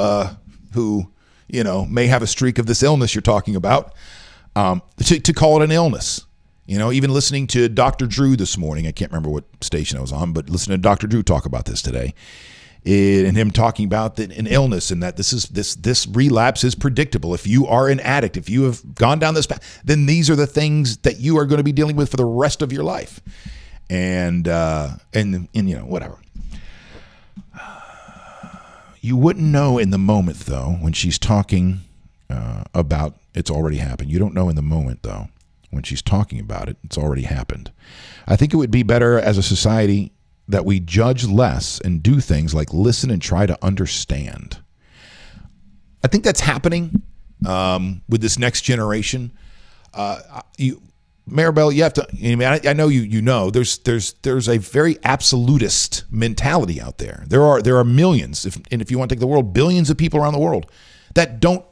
may have a streak of this illness you're talking about, to call it an illness. Even listening to Dr. Drew this morning, I can't remember what station I was on, but listening to Dr. Drew talk about this today, and him talking about an illness, and that this relapse is predictable. If you are an addict, if you have gone down this path, then these are the things that you are going to be dealing with for the rest of your life. And whatever. You wouldn't know in the moment, though, when she's talking about it's already happened. You don't know in the moment, though. When she's talking about it, it's already happened. I think it would be better as a society that we judge less and do things like listen and try to understand. I think that's happening with this next generation. Maribel, you have to. I know you know. There's a very absolutist mentality out there. There are millions, if you want to take the world, billions of people around the world that don't.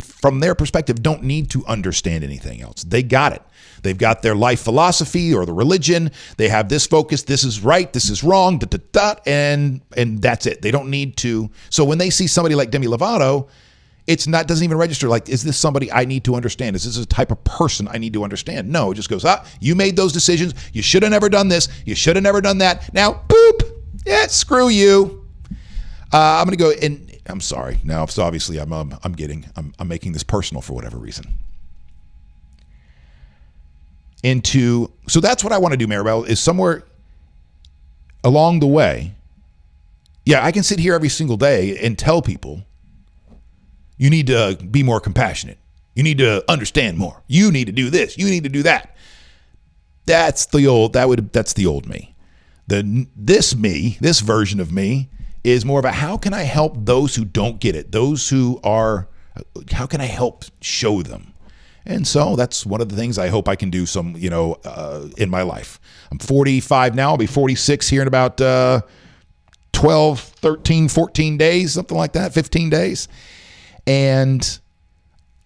From their perspective, don't need to understand anything else. They got it. They've got their life philosophy or the religion. They have this focus. This is right. This is wrong. And that's it. They don't need to. So when they see somebody like Demi Lovato, doesn't even register. Like, is this somebody I need to understand? Is this a type of person I need to understand? No, it just goes, you made those decisions. You should have never done this. You should have never done that. Now, boop. Yeah, screw you. I'm going to go and. I'm sorry. Now, so obviously, I'm making this personal for whatever reason. So that's what I want to do, Maribel, is somewhere along the way. Yeah, I can sit here every single day and tell people, you need to be more compassionate. You need to understand more. You need to do this. You need to do that. That's the old me. This version of me is more about how can I help those who don't get it, how can I help show them? And so that's one of the things I hope I can do in my life. I'm 45 now. I'll be 46 here in about 12, 13, 14 days, something like that, 15 days. And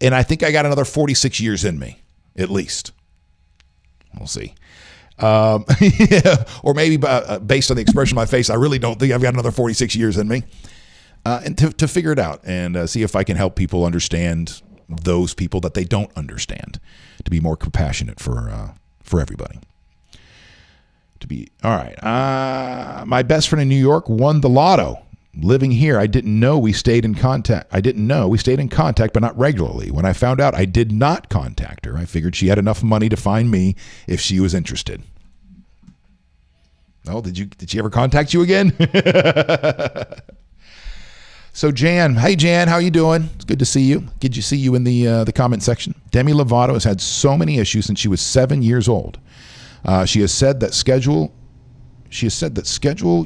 I think I got another 46 years in me, at least. We'll see. Yeah, or maybe based on the expression of my face, I really don't think I've got another 46 years in me. And to figure it out and see if I can help people understand those people that they don't understand, to be more compassionate for everybody. All right. My best friend in New York won the lotto. Living here, I didn't know we stayed in contact. But not regularly. When I found out I did not contact her, I figured she had enough money to find me if she was interested. Oh, did she ever contact you again? So Jan, hey Jan, how you doing? It's good to see you. Good to see you in the comment section. Demi Lovato has had so many issues since she was 7 years old. She has said that Schedule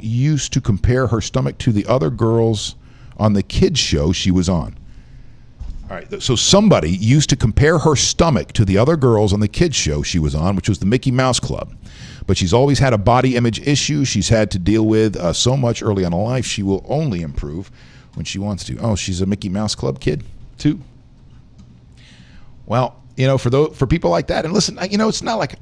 used to compare her stomach to the other girls on the kids show she was on. All right, so somebody used to compare her stomach to the other girls on the kids show she was on, which was the Mickey Mouse Club. But she's always had a body image issue she's had to deal with so much early on in life. She will only improve when she wants to. Oh, she's a Mickey Mouse Club kid too? Well, for people like that, and listen, it's not like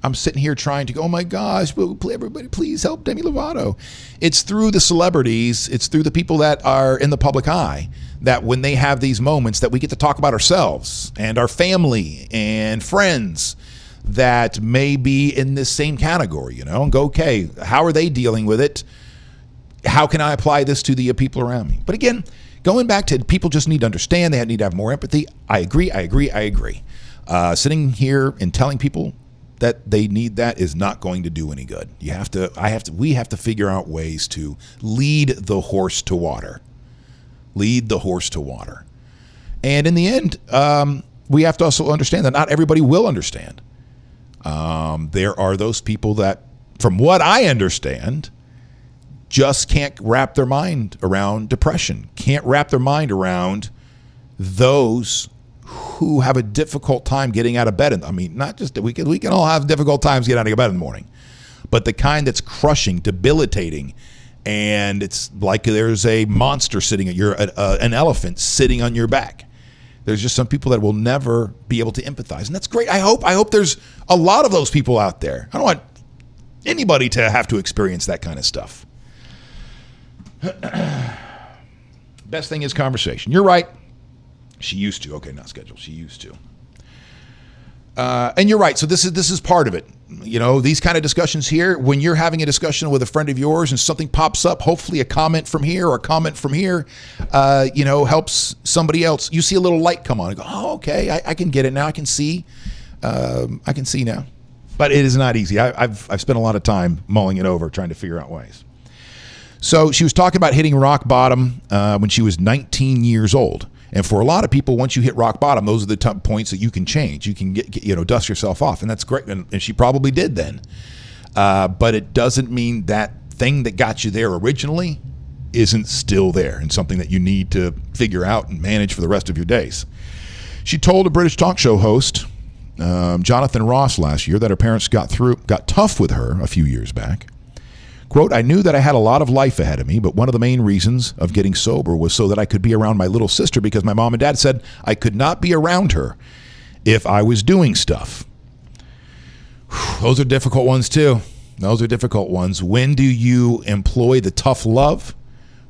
I'm sitting here trying to go, oh my gosh, everybody please help Demi Lovato. It's through the celebrities, it's through the people that are in the public eye, that when they have these moments that we get to talk about ourselves and our family and friends that may be in this same category, and go, okay, how are they dealing with it? How can I apply this to the people around me? But again, going back to people just need to understand, they need to have more empathy. I agree. Sitting here and telling people that they need that is not going to do any good. We have to figure out ways to lead the horse to water. Lead the horse to water. And in the end, we have to also understand that not everybody will understand. There are those people that, from what I understand, just can't wrap their mind around depression, can't wrap their mind around those who have a difficult time getting out of bed. Not just that we can all have difficult times getting out of bed in the morning, but the kind that's crushing, debilitating, and it's like there's a monster sitting at an elephant sitting on your back. There's just some people that will never be able to empathize, and that's great. I hope there's a lot of those people out there. I don't want anybody to have to experience that kind of stuff. Best thing is conversation. You're right. She used to. Okay, not scheduled. She used to. And you're right. So this is part of it. These kind of discussions here, when you're having a discussion with a friend of yours and something pops up, hopefully a comment from here or a comment from here, helps somebody else. You see a little light come on and go, oh, okay, I can get it now. I can see now. But it is not easy. I've spent a lot of time mulling it over, trying to figure out ways. So she was talking about hitting rock bottom when she was 19 years old. And for a lot of people, once you hit rock bottom, those are the points that you can change. You can get dust yourself off, and that's great. And she probably did then. But it doesn't mean that thing that got you there originally isn't still there and something that you need to figure out and manage for the rest of your days. She told a British talk show host, Jonathan Ross, last year that her parents got tough with her a few years back. Quote, I knew that I had a lot of life ahead of me, but one of the main reasons of getting sober was so that I could be around my little sister, because my mom and dad said I could not be around her if I was doing stuff. Those are difficult ones too. Those are difficult ones. When do you employ the tough love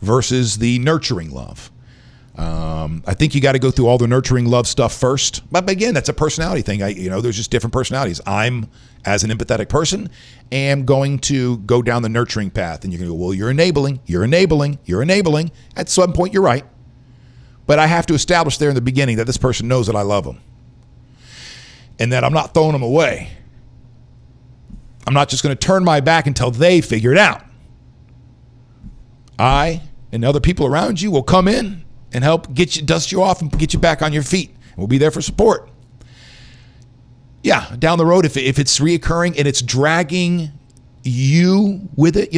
versus the nurturing love? I think you got to go through all the nurturing love stuff first. But again, that's a personality thing. There's just different personalities. I'm, as an empathetic person, am going to go down the nurturing path. And you're going to go, well, you're enabling. At some point, you're right. But I have to establish there in the beginning that this person knows that I love them. And that I'm not throwing them away. I'm not just going to turn my back until they figure it out. I and other people around you will come in and help dust you off and get you back on your feet. And we'll be there for support. Yeah, down the road, if it's reoccurring and it's dragging you with it,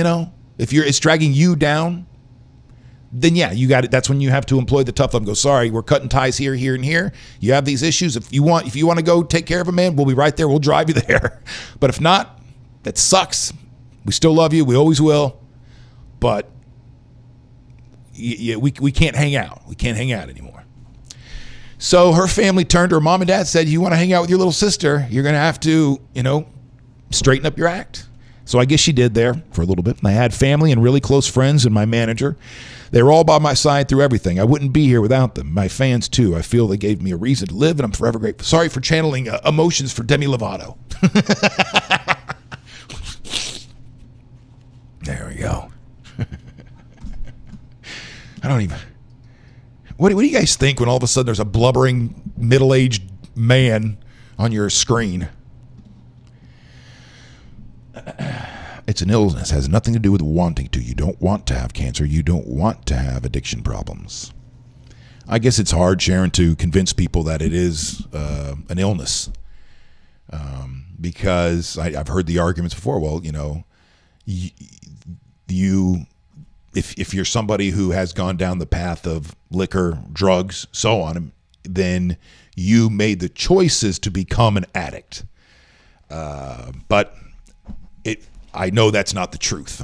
if it's dragging you down, then yeah, you got it. That's when you have to employ the tough love and go, sorry, we're cutting ties here, here, and here. You have these issues. If you want to go take care of a man, we'll be right there. We'll drive you there. But if not, that sucks. We still love you. We always will. But we can't hang out. We can't hang out anymore. So her family turned to her mom and dad, said, you want to hang out with your little sister, you're going to have to, straighten up your act. So I guess she did there for a little bit. And I had family and really close friends and my manager. They were all by my side through everything. I wouldn't be here without them. My fans, too. I feel they gave me a reason to live, and I'm forever grateful. Sorry for channeling emotions for Demi Lovato. There we go. I don't even... What do you guys think when all of a sudden there's a blubbering middle-aged man on your screen? It's an illness. It has nothing to do with wanting to. You don't want to have cancer. You don't want to have addiction problems. I guess it's hard, Sharon, to convince people that it is an illness because I've heard the arguments before. Well, if you're somebody who has gone down the path of liquor, drugs, so on, then you made the choices to become an addict. But I know that's not the truth.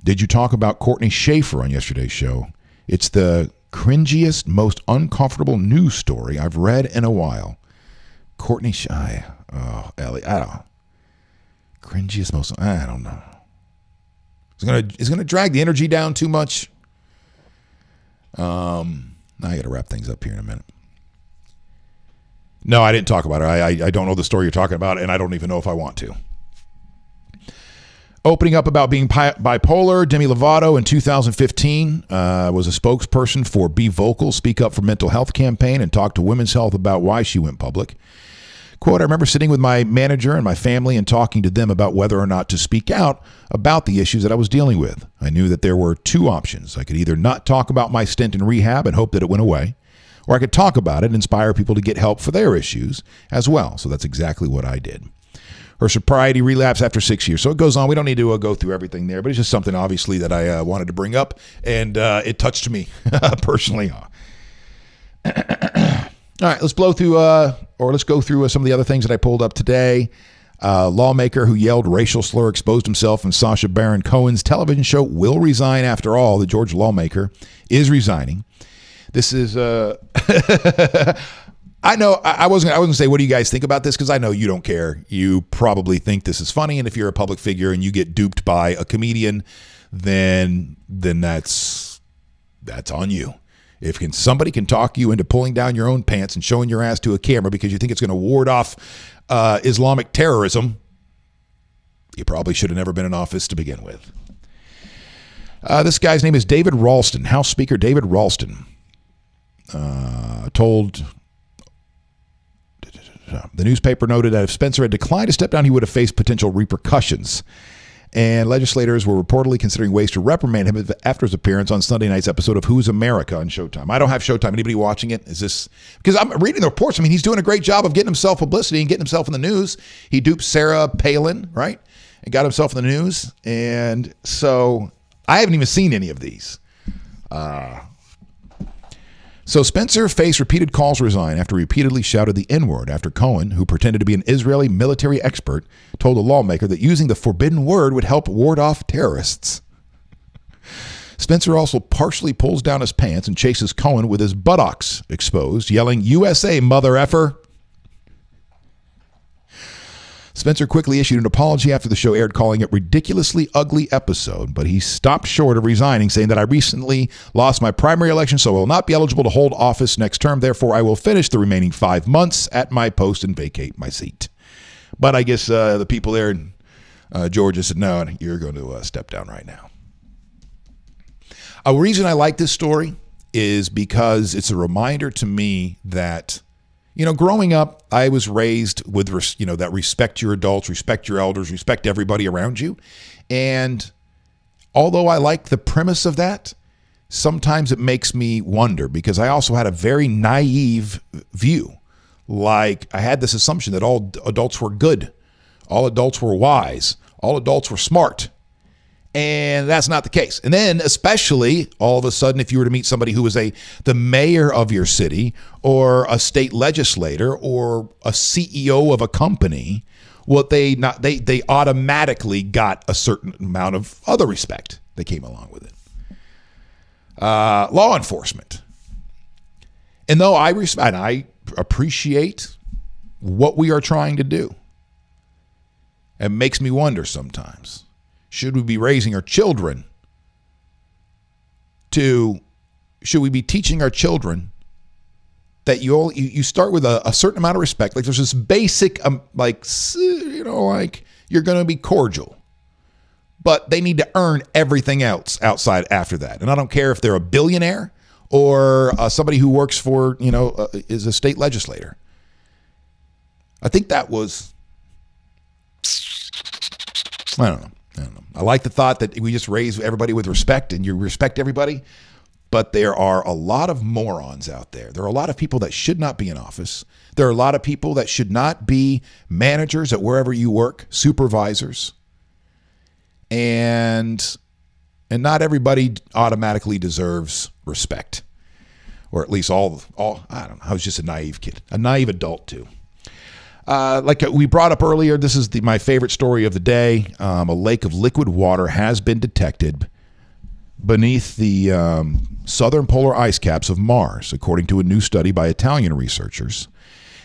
Did you talk about Courtney Schaefer on yesterday's show? It's the cringiest, most uncomfortable news story I've read in a while. Courtney Ellie, I don't know. Cringiest, most, I don't know. It's gonna drag the energy down too much. I got to wrap things up here in a minute. No, I didn't talk about it. I don't know the story you're talking about, and I don't even know if I want to. Opening up about being bipolar, Demi Lovato in 2015 was a spokesperson for Be Vocal, Speak Up for Mental Health campaign, and talked to Women's Health about why she went public. Quote, I remember sitting with my manager and my family and talking to them about whether or not to speak out about the issues that I was dealing with. I knew that there were two options. I could either not talk about my stint in rehab and hope that it went away, or I could talk about it and inspire people to get help for their issues as well. So that's exactly what I did. Her sobriety relapse after 6 years. So it goes on. We don't need to go through everything there, but it's just something obviously that I wanted to bring up, and it touched me personally. All right, let's go through some of the other things that I pulled up today. Lawmaker who yelled racial slur exposed himself in Sacha Baron Cohen's television show will resign after all. The Georgia lawmaker is resigning. This is, I know I wasn't going to say, what do you guys think about this? Because I know you don't care. You probably think this is funny. And if you're a public figure and you get duped by a comedian, then that's on you. If somebody can talk you into pulling down your own pants and showing your ass to a camera because you think it's going to ward off Islamic terrorism, you probably should have never been in office to begin with. This guy's name is David Ralston, House Speaker David Ralston. Told the newspaper noted that if Spencer had declined to step down, he would have faced potential repercussions. And legislators were reportedly considering ways to reprimand him after his appearance on Sunday night's episode of Who's America on Showtime. I don't have Showtime. Anybody watching it? Is this because I'm reading the reports? I mean, he's doing a great job of getting himself publicity and getting himself in the news. He duped Sarah Palin, right? And got himself in the news. And so I haven't even seen any of these. So Spencer faced repeated calls to resign after he repeatedly shouted the N-word after Cohen, who pretended to be an Israeli military expert, told a lawmaker that using the forbidden word would help ward off terrorists. Spencer also partially pulls down his pants and chases Cohen with his buttocks exposed, yelling, USA, mother effer. Spencer quickly issued an apology after the show aired, calling it ridiculously ugly episode, but he stopped short of resigning, saying that I recently lost my primary election, so I will not be eligible to hold office next term. Therefore, I will finish the remaining 5 months at my post and vacate my seat. But I guess the people there in Georgia said, no, you're going to step down right now. A reason I like this story is because it's a reminder to me that, you know, growing up, I was raised with, that respect your adults, respect your elders, respect everybody around you. And although I like the premise of that, sometimes it makes me wonder because I also had a very naive view. Like I had this assumption that all adults were good. All adults were wise. All adults were smart. And that's not the case. And then especially all of a sudden, if you were to meet somebody who was the mayor of your city or a state legislator or a CEO of a company, they automatically got a certain amount of other respect. They came along with it. Law enforcement. And though I appreciate what we are trying to do, it makes me wonder sometimes, should we be raising our children should we be teaching our children that you start with a certain amount of respect? Like there's this basic, like you're going to be cordial, but they need to earn everything else outside after that. And I don't care if they're a billionaire or somebody who works for, is a state legislator. I think that was, I don't know. I like the thought that we just raise everybody with respect and you respect everybody. But there are a lot of morons out there. There are a lot of people that should not be in office. There are a lot of people that should not be managers at wherever you work, supervisors. And not everybody automatically deserves respect. Or at least all I don't know. I was just a naive kid, a naive adult too. Like we brought up earlier, this is my favorite story of the day. A lake of liquid water has been detected beneath the southern polar ice caps of Mars, according to a new study by Italian researchers.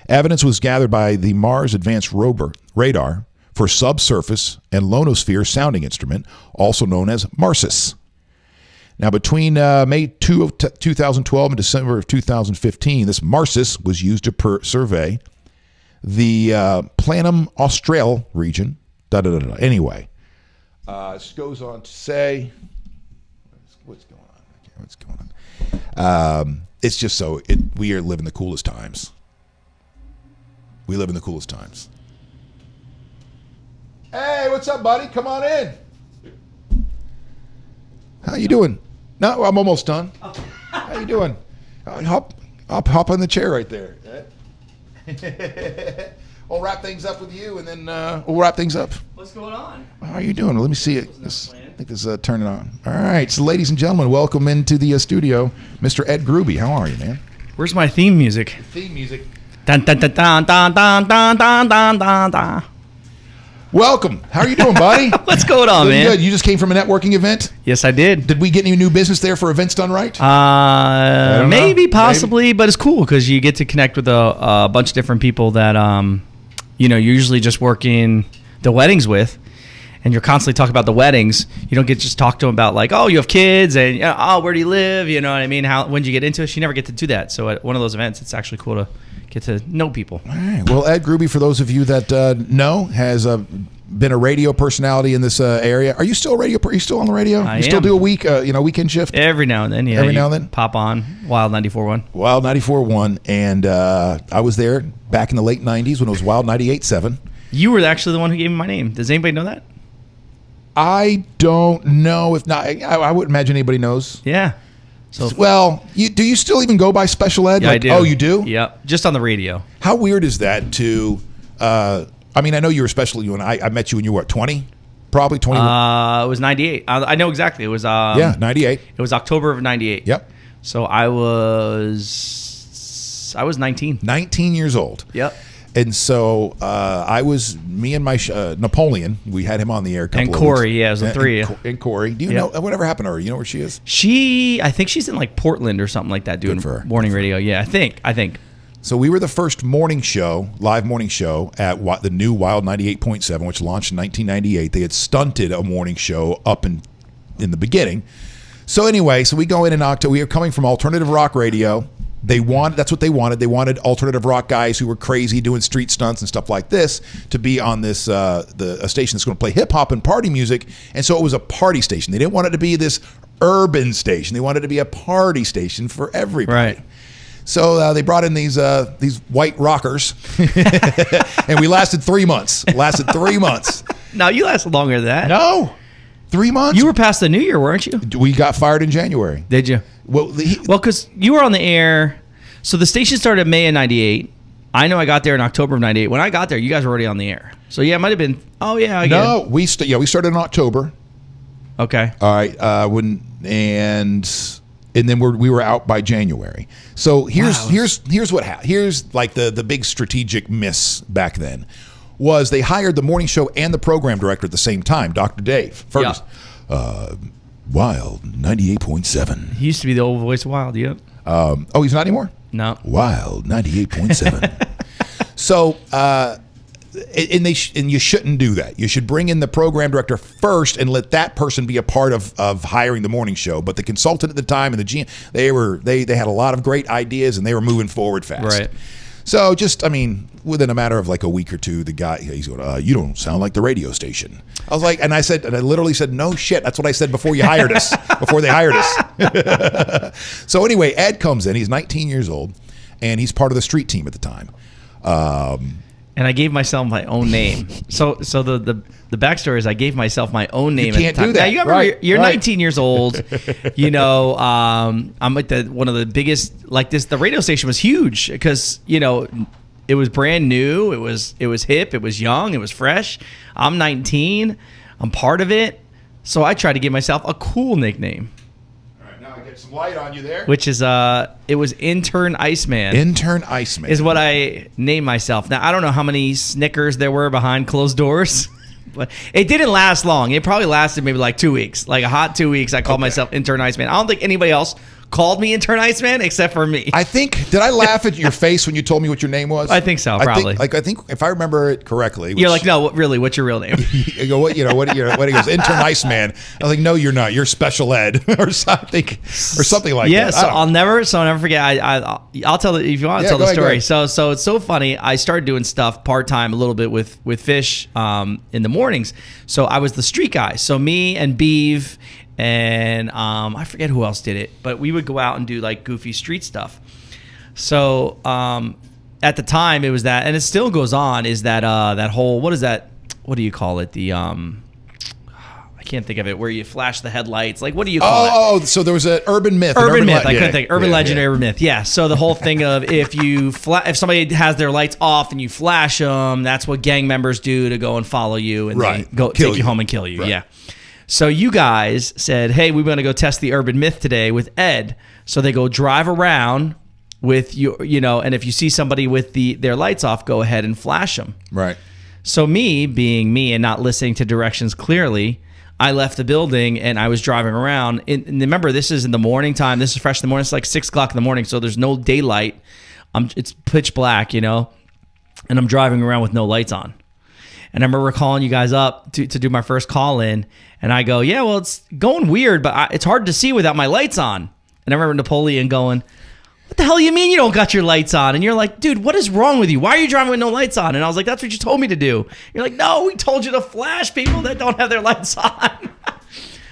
Evidence was gathered by the Mars Advanced Radar for Subsurface and Ionosphere Sounding Instrument, also known as MARSIS. Now, between May 2 of 2012 and December of 2015, this MARSIS was used to survey the Planum Austral region. Anyway, this goes on to say, what's going on? What's going on? It's just so we are living the coolest times. We live in the coolest times. Hey, what's up, buddy? Come on in. How you doing? No, I'm almost done. How you doing? Hop on the chair right there. We'll wrap things up with you, and then we'll wrap things up. What's going on? How are you doing? Let me see it. I think this is turning on. All right, so ladies and gentlemen, welcome into the studio, Mr. Ed Gruby. How are you, man? Where's my theme music? Theme music. Dun, dun, dun, dun, dun, dun, dun, dun, dun, dun, dun. Welcome. How are you doing, buddy? What's going on, man? Good. You just came from a networking event? Yes, I did. Did we get any new business there for Events Done Right? Maybe, possibly, but it's cool because you get to connect with a bunch of different people that you're usually just working the weddings with, and you're constantly talking about the weddings. You don't get to just talk to them about like, oh, you have kids, and oh, where do you live? You know what I mean? When did you get into it? You never get to do that. So at one of those events, it's actually cool to get to know people. All right. Well, Ed Gruby, for those of you that know, has been a radio personality in this area. Are you still a radio? Are you still on the radio? I you still am. do a weekend shift? Every now and then, yeah. Every now and then? Pop on Wild 94.1. Wild 94.1, and I was there back in the late 90s when it was Wild 98.7. You were actually the one who gave me my name. Does anybody know that? I don't know. If not, I wouldn't imagine anybody knows. Yeah. So well, do you still even go by Special Ed? Yeah, I do. Oh, you do? Yep. Just on the radio. How weird is that to I mean, I know you were Special Ed when I met you when you were, what, 20? Probably 21? It was 98. I know exactly. It was 98. It was October of 98. Yep. So I was 19. 19 years old. Yep. And so me and my Napoleon, we had him on the air a couple and of Corey, weeks. yeah, it was the three. And Corey. Do you know whatever happened to her? You know where she is? I think she's in like Portland or something like that doing morning radio. Yeah, I think. So we were the first morning show, live morning show at the new Wild 98.7, which launched in 1998. They had stunted a morning show up in the beginning. So anyway, we go in October. We are coming from alternative rock radio. That's what they wanted. They wanted alternative rock guys who were crazy doing street stunts and stuff like this to be on this a station that's going to play hip hop and party music. And so it was a party station. They didn't want it to be this urban station. They wanted it to be a party station for everybody. Right. So they brought in these white rockers, and we lasted 3 months. No, you lasted longer than that. No, 3 months. You were past the New Year, weren't you? We got fired in January. Did you? Well, because you were on the air. So the station started in May of 98. I know I got there in October of 98. When I got there, you guys were already on the air. So yeah, it might have been. Oh yeah, I get it. We started in October. Okay. All right. And then we were out by January. So here's what happened. Here's like the big strategic miss back then was they hired the morning show and the program director at the same time, Dr. Dave Ferguson. Yeah. Wild 98.7. He used to be the old voice of Wild. Yep. Oh, he's not anymore? No. Wild 98.7. So, and you shouldn't do that. You should bring in the program director first and let that person be a part of hiring the morning show. But the consultant at the time and the GM, they had a lot of great ideas and they were moving forward fast. Right. So just, I mean, within a matter of like a week or two, the guy, he's going, you don't sound like the radio station. I was like, and I literally said, no shit. That's what I said before you hired us, before they hired us. So anyway, Ed comes in. He's 19 years old, and he's part of the street team at the time. And I gave myself my own name. So the backstory is I gave myself my own name. You can't do that. Now, you remember, you're 19 years old. You know, I'm like one of the biggest. Like this, the radio station was huge because it was brand new. It was hip. It was young. It was fresh. I'm 19. I'm part of it. So I tried to give myself a cool nickname. Some light on you there. Which is it was Intern Iceman. Intern Iceman is what I named myself. Now I don't know how many Snickers there were behind closed doors, but it didn't last long. It probably lasted maybe like 2 weeks, like a hot 2 weeks. I called myself Intern Iceman. I don't think anybody else called me Intern Iceman except for me. I think, did I laugh at your face when you told me what your name was? I think so, probably. I think if I remember it correctly. You're like, no, really, what's your real name? You go, what he goes, Intern Iceman. I was like, no, you're not. You're Special Ed or something like that. Yeah, so I'll never forget. I'll tell if you want to tell the story. So it's so funny. I started doing stuff part-time a little bit with Fish in the mornings. So I was the street guy. So me and Beeve and I forget who else did it, but we would go out and do like goofy street stuff. So at the time it was that, and it still goes on, is that that whole, what is that, what do you call it, the I can't think of it, where you flash the headlights, like what do you call it? Oh, so there was an urban myth. Urban myth, I couldn't think. Urban legend, urban myth. Yeah. So the whole thing of if somebody has their lights off and you flash them, that's what gang members do to go and follow you and they go take you home and kill you. Right. Yeah. So you guys said, hey, we're going to go test the urban myth today with Ed. So they go drive around with and if you see somebody with their lights off, go ahead and flash them. Right. So me, being me and not listening to directions clearly, I left the building and I was driving around. And remember, this is in the morning time. This is fresh in the morning. It's like 6 o'clock in the morning, so there's no daylight. It's pitch black, and I'm driving around with no lights on. And I remember calling you guys up to do my first call in, and I go, yeah, well, it's going weird, but it's hard to see without my lights on. And I remember Napoleon going, what the hell you mean you don't got your lights on? And you're like, dude, what is wrong with you? Why are you driving with no lights on? And I was like, that's what you told me to do. You're like, no, we told you to flash people that don't have their lights on.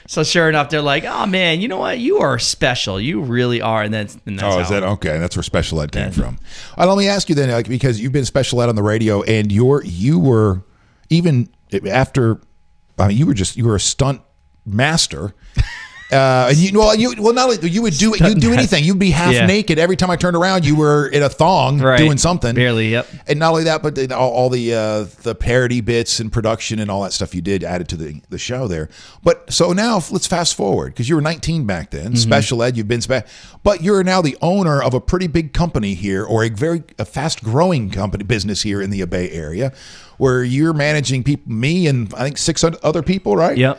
So sure enough, they're like, oh man, you know what? You are special. You really are. And that's is that okay? That's where Special Ed came from. Let me ask you then, because you've been Special Ed on the radio, and you were even after, you were a stunt master. And not only you would do it, you'd do anything. You'd be half naked every time I turned around. You were in a thong doing something, barely. Yep. And not only that, but all the parody bits and production and all that stuff you did added to the show there. But so now let's fast forward, because you were 19 back then. Special Ed, you've been but you're now the owner of a pretty big company here, or a fast growing business here in the Bay Area, where you're managing people, me and I think 6 other people, right? Yep.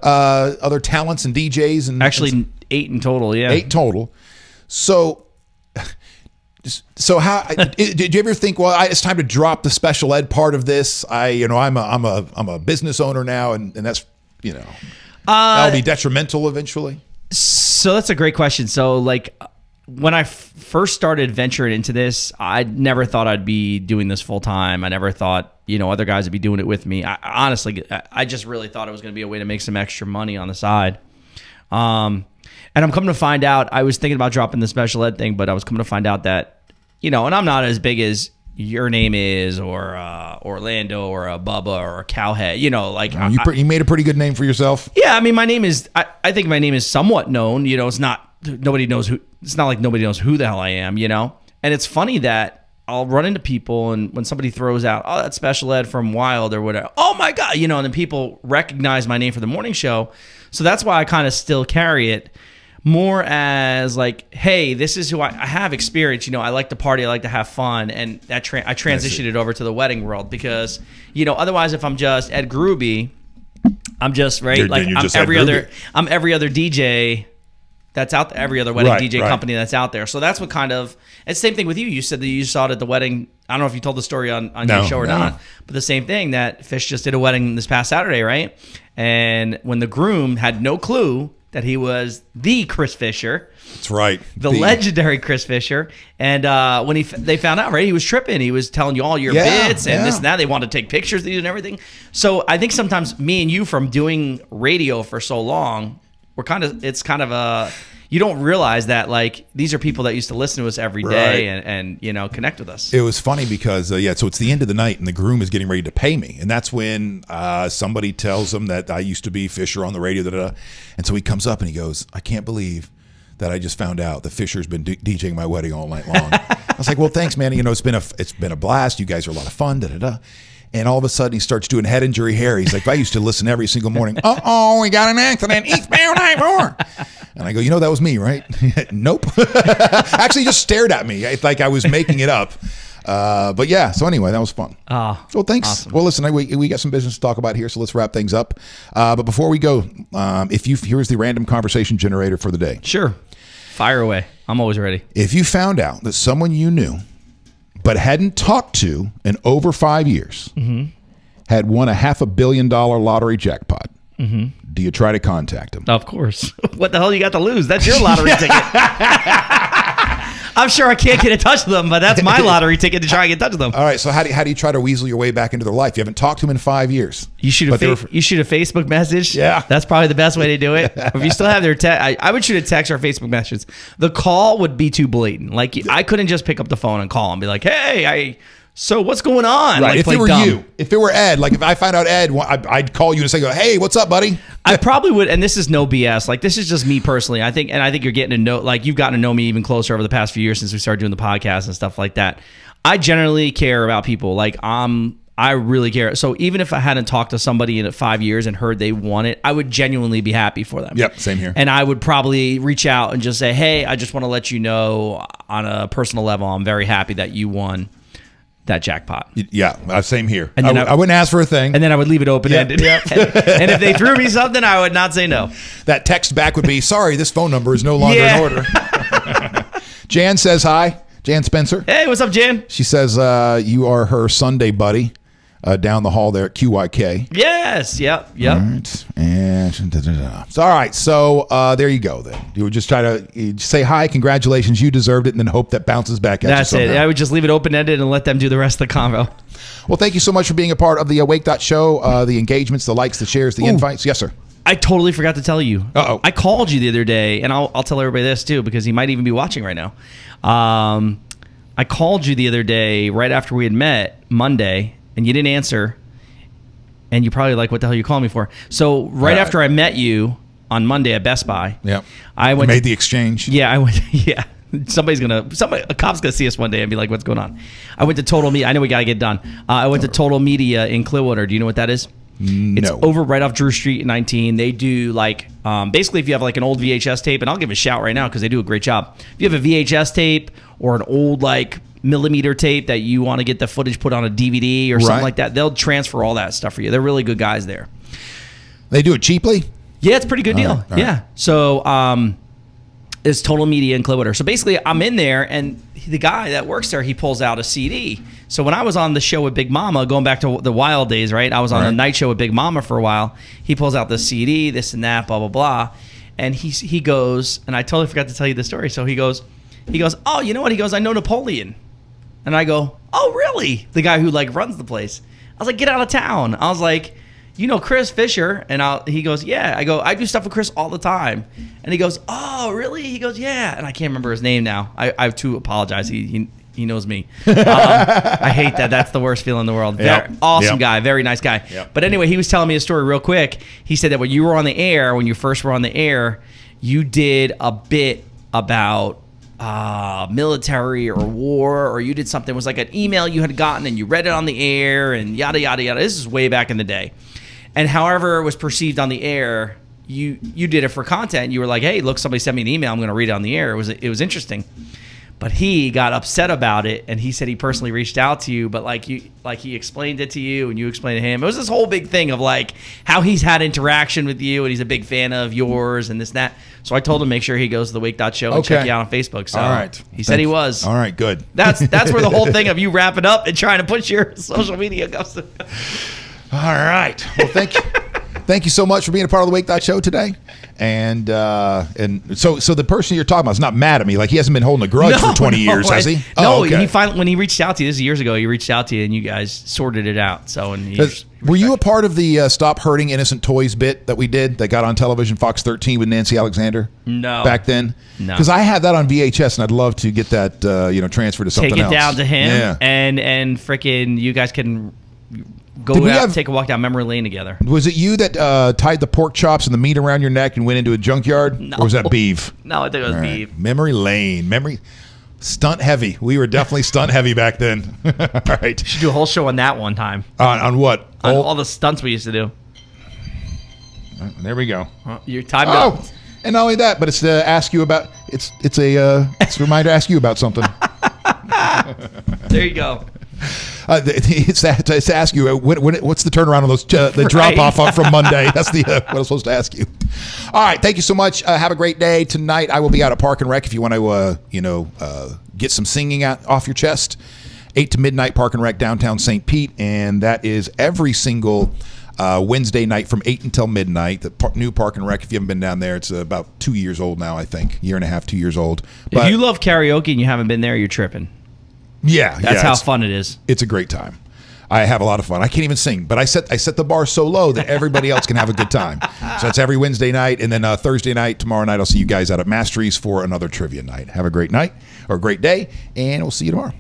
Other talents and DJs, and actually 8 in total. Yeah, 8 total. So how did you ever think, well, it's time to drop the Special Ed part of this? I'm a business owner now, and that's that'll be detrimental eventually. So that's a great question. So like, when I first started venturing into this, I never thought I'd be doing this full time. I never thought, other guys would be doing it with me. Honestly, I just really thought it was going to be a way to make some extra money on the side. And I'm coming to find out, I was thinking about dropping the Special Ed thing, but I was coming to find out that, and I'm not as big as your name is, or Orlando, or a Bubba, or a Cowhead, you made a pretty good name for yourself. Yeah. I mean, my name is, I think my name is somewhat known, it's not, nobody knows who, it's not like nobody knows who the hell I am, and it's funny that I'll run into people, and when somebody throws out, oh, that's Special Ed from Wild or whatever, oh my God, and then people recognize my name for the morning show. So that's why I kind of still carry it more as like, hey, this is who I have experience. I like to party, I like to have fun, and I transitioned it over to the wedding world, because otherwise, if I'm just Ed Gruby, I'm just right. You're I'm just every that other. groupie. I'm every other DJ that's out there. Every other wedding Right, DJ right. company that's out there. So that's what kind of. It's the same thing with you. You said that you saw it at the wedding. I don't know if you told the story on your show or not, but the same thing that Fish just did a wedding this past Saturday, right? And when the groom had no clue that he was the Chris Fisher. That's right. The legendary Chris Fisher. And when they found out, right, he was tripping. He was telling you all your bits and this and that. They wanted to take pictures of you and everything. So I think sometimes me and you, from doing radio for so long, it's kind of a, you don't realize that, like, these are people that used to listen to us every day and you know, connect with us. It was funny because, so it's the end of the night and the groom is getting ready to pay me. And that's when somebody tells him that I used to be Fisher on the radio. And so he comes up and he goes, I can't believe that I just found out that Fisher's been DJing my wedding all night long. I was like, well, thanks, man. You know, it's been a blast. You guys are a lot of fun. And all of a sudden, he starts doing Head Injury Harry. He's like, I used to listen every single morning. We got an accident. Eastbound I-4. And I go, that was me, right? Nope. Actually, he just stared at me like I was making it up. But yeah, so anyway, that was fun. So thanks. Awesome. Well, listen, we got some business to talk about here, so let's wrap things up. But before we go, here's the random conversation generator for the day. Sure. Fire away. I'm always ready. If you found out that someone you knew but hadn't talked to in over 5 years had won a $500 million lottery jackpot, do you try to contact them? Of course. What the hell you got to lose? That's your lottery ticket. I'm sure I can't get in touch with them, but that's my lottery ticket to try and get in touch with them. All right, so how do you try to weasel your way back into their life? You haven't talked to them in 5 years. You shoot a Facebook message. Yeah. That's probably the best way to do it. If you still have their text, I would shoot a text or a Facebook message. The call would be too blatant. Like, I couldn't just pick up the phone and call and be like, hey, so what's going on? Right. Like, If it were you, if it were Ed, like if I found out Ed, I'd call you and say, hey, what's up, buddy? I probably would, and this is no BS. Like, this is just me personally. I think you're getting to know, like, you've gotten to know me even closer over the past few years since we started doing the podcast and stuff like that. I generally care about people. Like, I really care. So even if I hadn't talked to somebody in 5 years and heard they won it, I would genuinely be happy for them. Yep, same here. And I would probably reach out and just say, hey, I just want to let you know on a personal level, I'm very happy that you won that jackpot. Yeah, same here. And then I wouldn't ask for a thing. And then I would leave it open-ended. Yep. And if they threw me something, I would not say no. That text back would be, sorry, this phone number is no longer in order. Jan says hi. Jan Spencer. Hey, what's up, Jan? She says you are her Sunday buddy down the hall there at QYK. Yes. Yep. All right. And so, all right. So there you go then. You would just try to say hi, congratulations, you deserved it, and then hope that bounces back at you somehow. That's it. I would just leave it open-ended and let them do the rest of the convo. Well, thank you so much for being a part of the Wake.Show, the engagements, the likes, the shares, the invites. Yes, sir. I totally forgot to tell you. Uh-oh. I called you the other day, and I'll tell everybody this too, because he might even be watching right now. I called you the other day right after we had met Monday, and you didn't answer. And you're probably like, what the hell are you calling me for? So right after I met you on Monday at Best Buy, I made the exchange. Yeah, I went. Yeah, a cop's gonna see us one day and be like, what's going on? I went to Total Media. I know we gotta get done. I went to Total Media in Clearwater. Do you know what that is? No. It's over right off Drew Street in 19. They do like, basically if you have like an old VHS tape, and I'll give a shout right now because they do a great job. If you have a VHS tape or an old like millimeter tape that you want to get the footage put on a DVD or something like that, they'll transfer all that stuff for you. They're really good guys there. They do it cheaply? Yeah, it's a pretty good deal. All yeah. right. So it's Total Media in Clearwater. So basically I'm in there, and the guy that works there, he pulls out a CD. So when I was on the show with Big Mama, going back to the wild days, right? I was on a night show with Big Mama for a while. He pulls out the CD, this and that, blah, blah, blah. And he goes, and I totally forgot to tell you the story. So he goes, oh, you know what? He goes, I know Napoleon. And I go, oh, really? The guy who like runs the place. I was like, get out of town. I was like, you know Chris Fisher? And he goes, yeah. I go, I do stuff with Chris all the time. And he goes, oh, really? He goes, yeah. And I can't remember his name now. I have to apologize. He knows me. I hate that. That's the worst feeling in the world. Awesome guy. Very nice guy. Yep. But anyway, he was telling me a story real quick. He said that when you were on the air, when you first were on the air, you did a bit about military or war, or you did something. It was like an email you had gotten and you read it on the air and yada, yada, yada. This is way back in the day. And however it was perceived on the air, you did it for content. You were like, hey, look, somebody sent me an email. I'm going to read it on the air. It was interesting. But he got upset about it, and he said he personally reached out to you, but like he explained it to you, and you explained to him. It was this whole big thing of like how he's had interaction with you, and he's a big fan of yours, and this and that. So I told him make sure he goes to the Wake.Show and check you out on Facebook. So all right, he said he was. All right, good. That's where the whole thing of you wrapping up and trying to push your social media goes. All right. Well, thank you. Thank you so much for being a part of the Wake.Show today. And so the person you're talking about is not mad at me. Like, he hasn't been holding a grudge for 20 years, has he? No, he finally, when he reached out to you, this is years ago, he reached out to you and you guys sorted it out. So, were you a part of the Stop Hurting Innocent Toys bit that we did that got on television, Fox 13 with Nancy Alexander? No. Back then? No. Because I had that on VHS and I'd love to get that transferred to something else. Take it down to him. Yeah. And freaking you guys can go out, take a walk down memory lane together. Was it you that tied the pork chops and the meat around your neck and went into a junkyard? No. Or was that Beeve? No, I think it was Beeve. Memory lane. Stunt heavy. We were definitely stunt heavy back then. All right. You should do a whole show on that one time. On what? On all the stunts we used to do. There we go. Your time up. And not only that, but it's to ask you about. It's a reminder to ask you about something. There you go. It's to ask you what's the turnaround on those the drop off from Monday. That's the what I'm supposed to ask you. All right, thank you so much. Have a great day tonight. I will be out at Park and Rec if you want to get some singing off your chest. 8 to midnight, Park and Rec, downtown St. Pete, and that is every single Wednesday night from 8 until midnight. The new Park and Rec, if you haven't been down there, it's about 2 years old now, I think. Year and a half, 2 years old. But if you love karaoke and you haven't been there, you're tripping. Yeah. That's how fun it is. It's a great time. I have a lot of fun. I can't even sing, but I set the bar so low that everybody else can have a good time. So that's every Wednesday night, and then Thursday night, tomorrow night, I'll see you guys out at Masteries for another trivia night. Have a great night or a great day, and we'll see you tomorrow.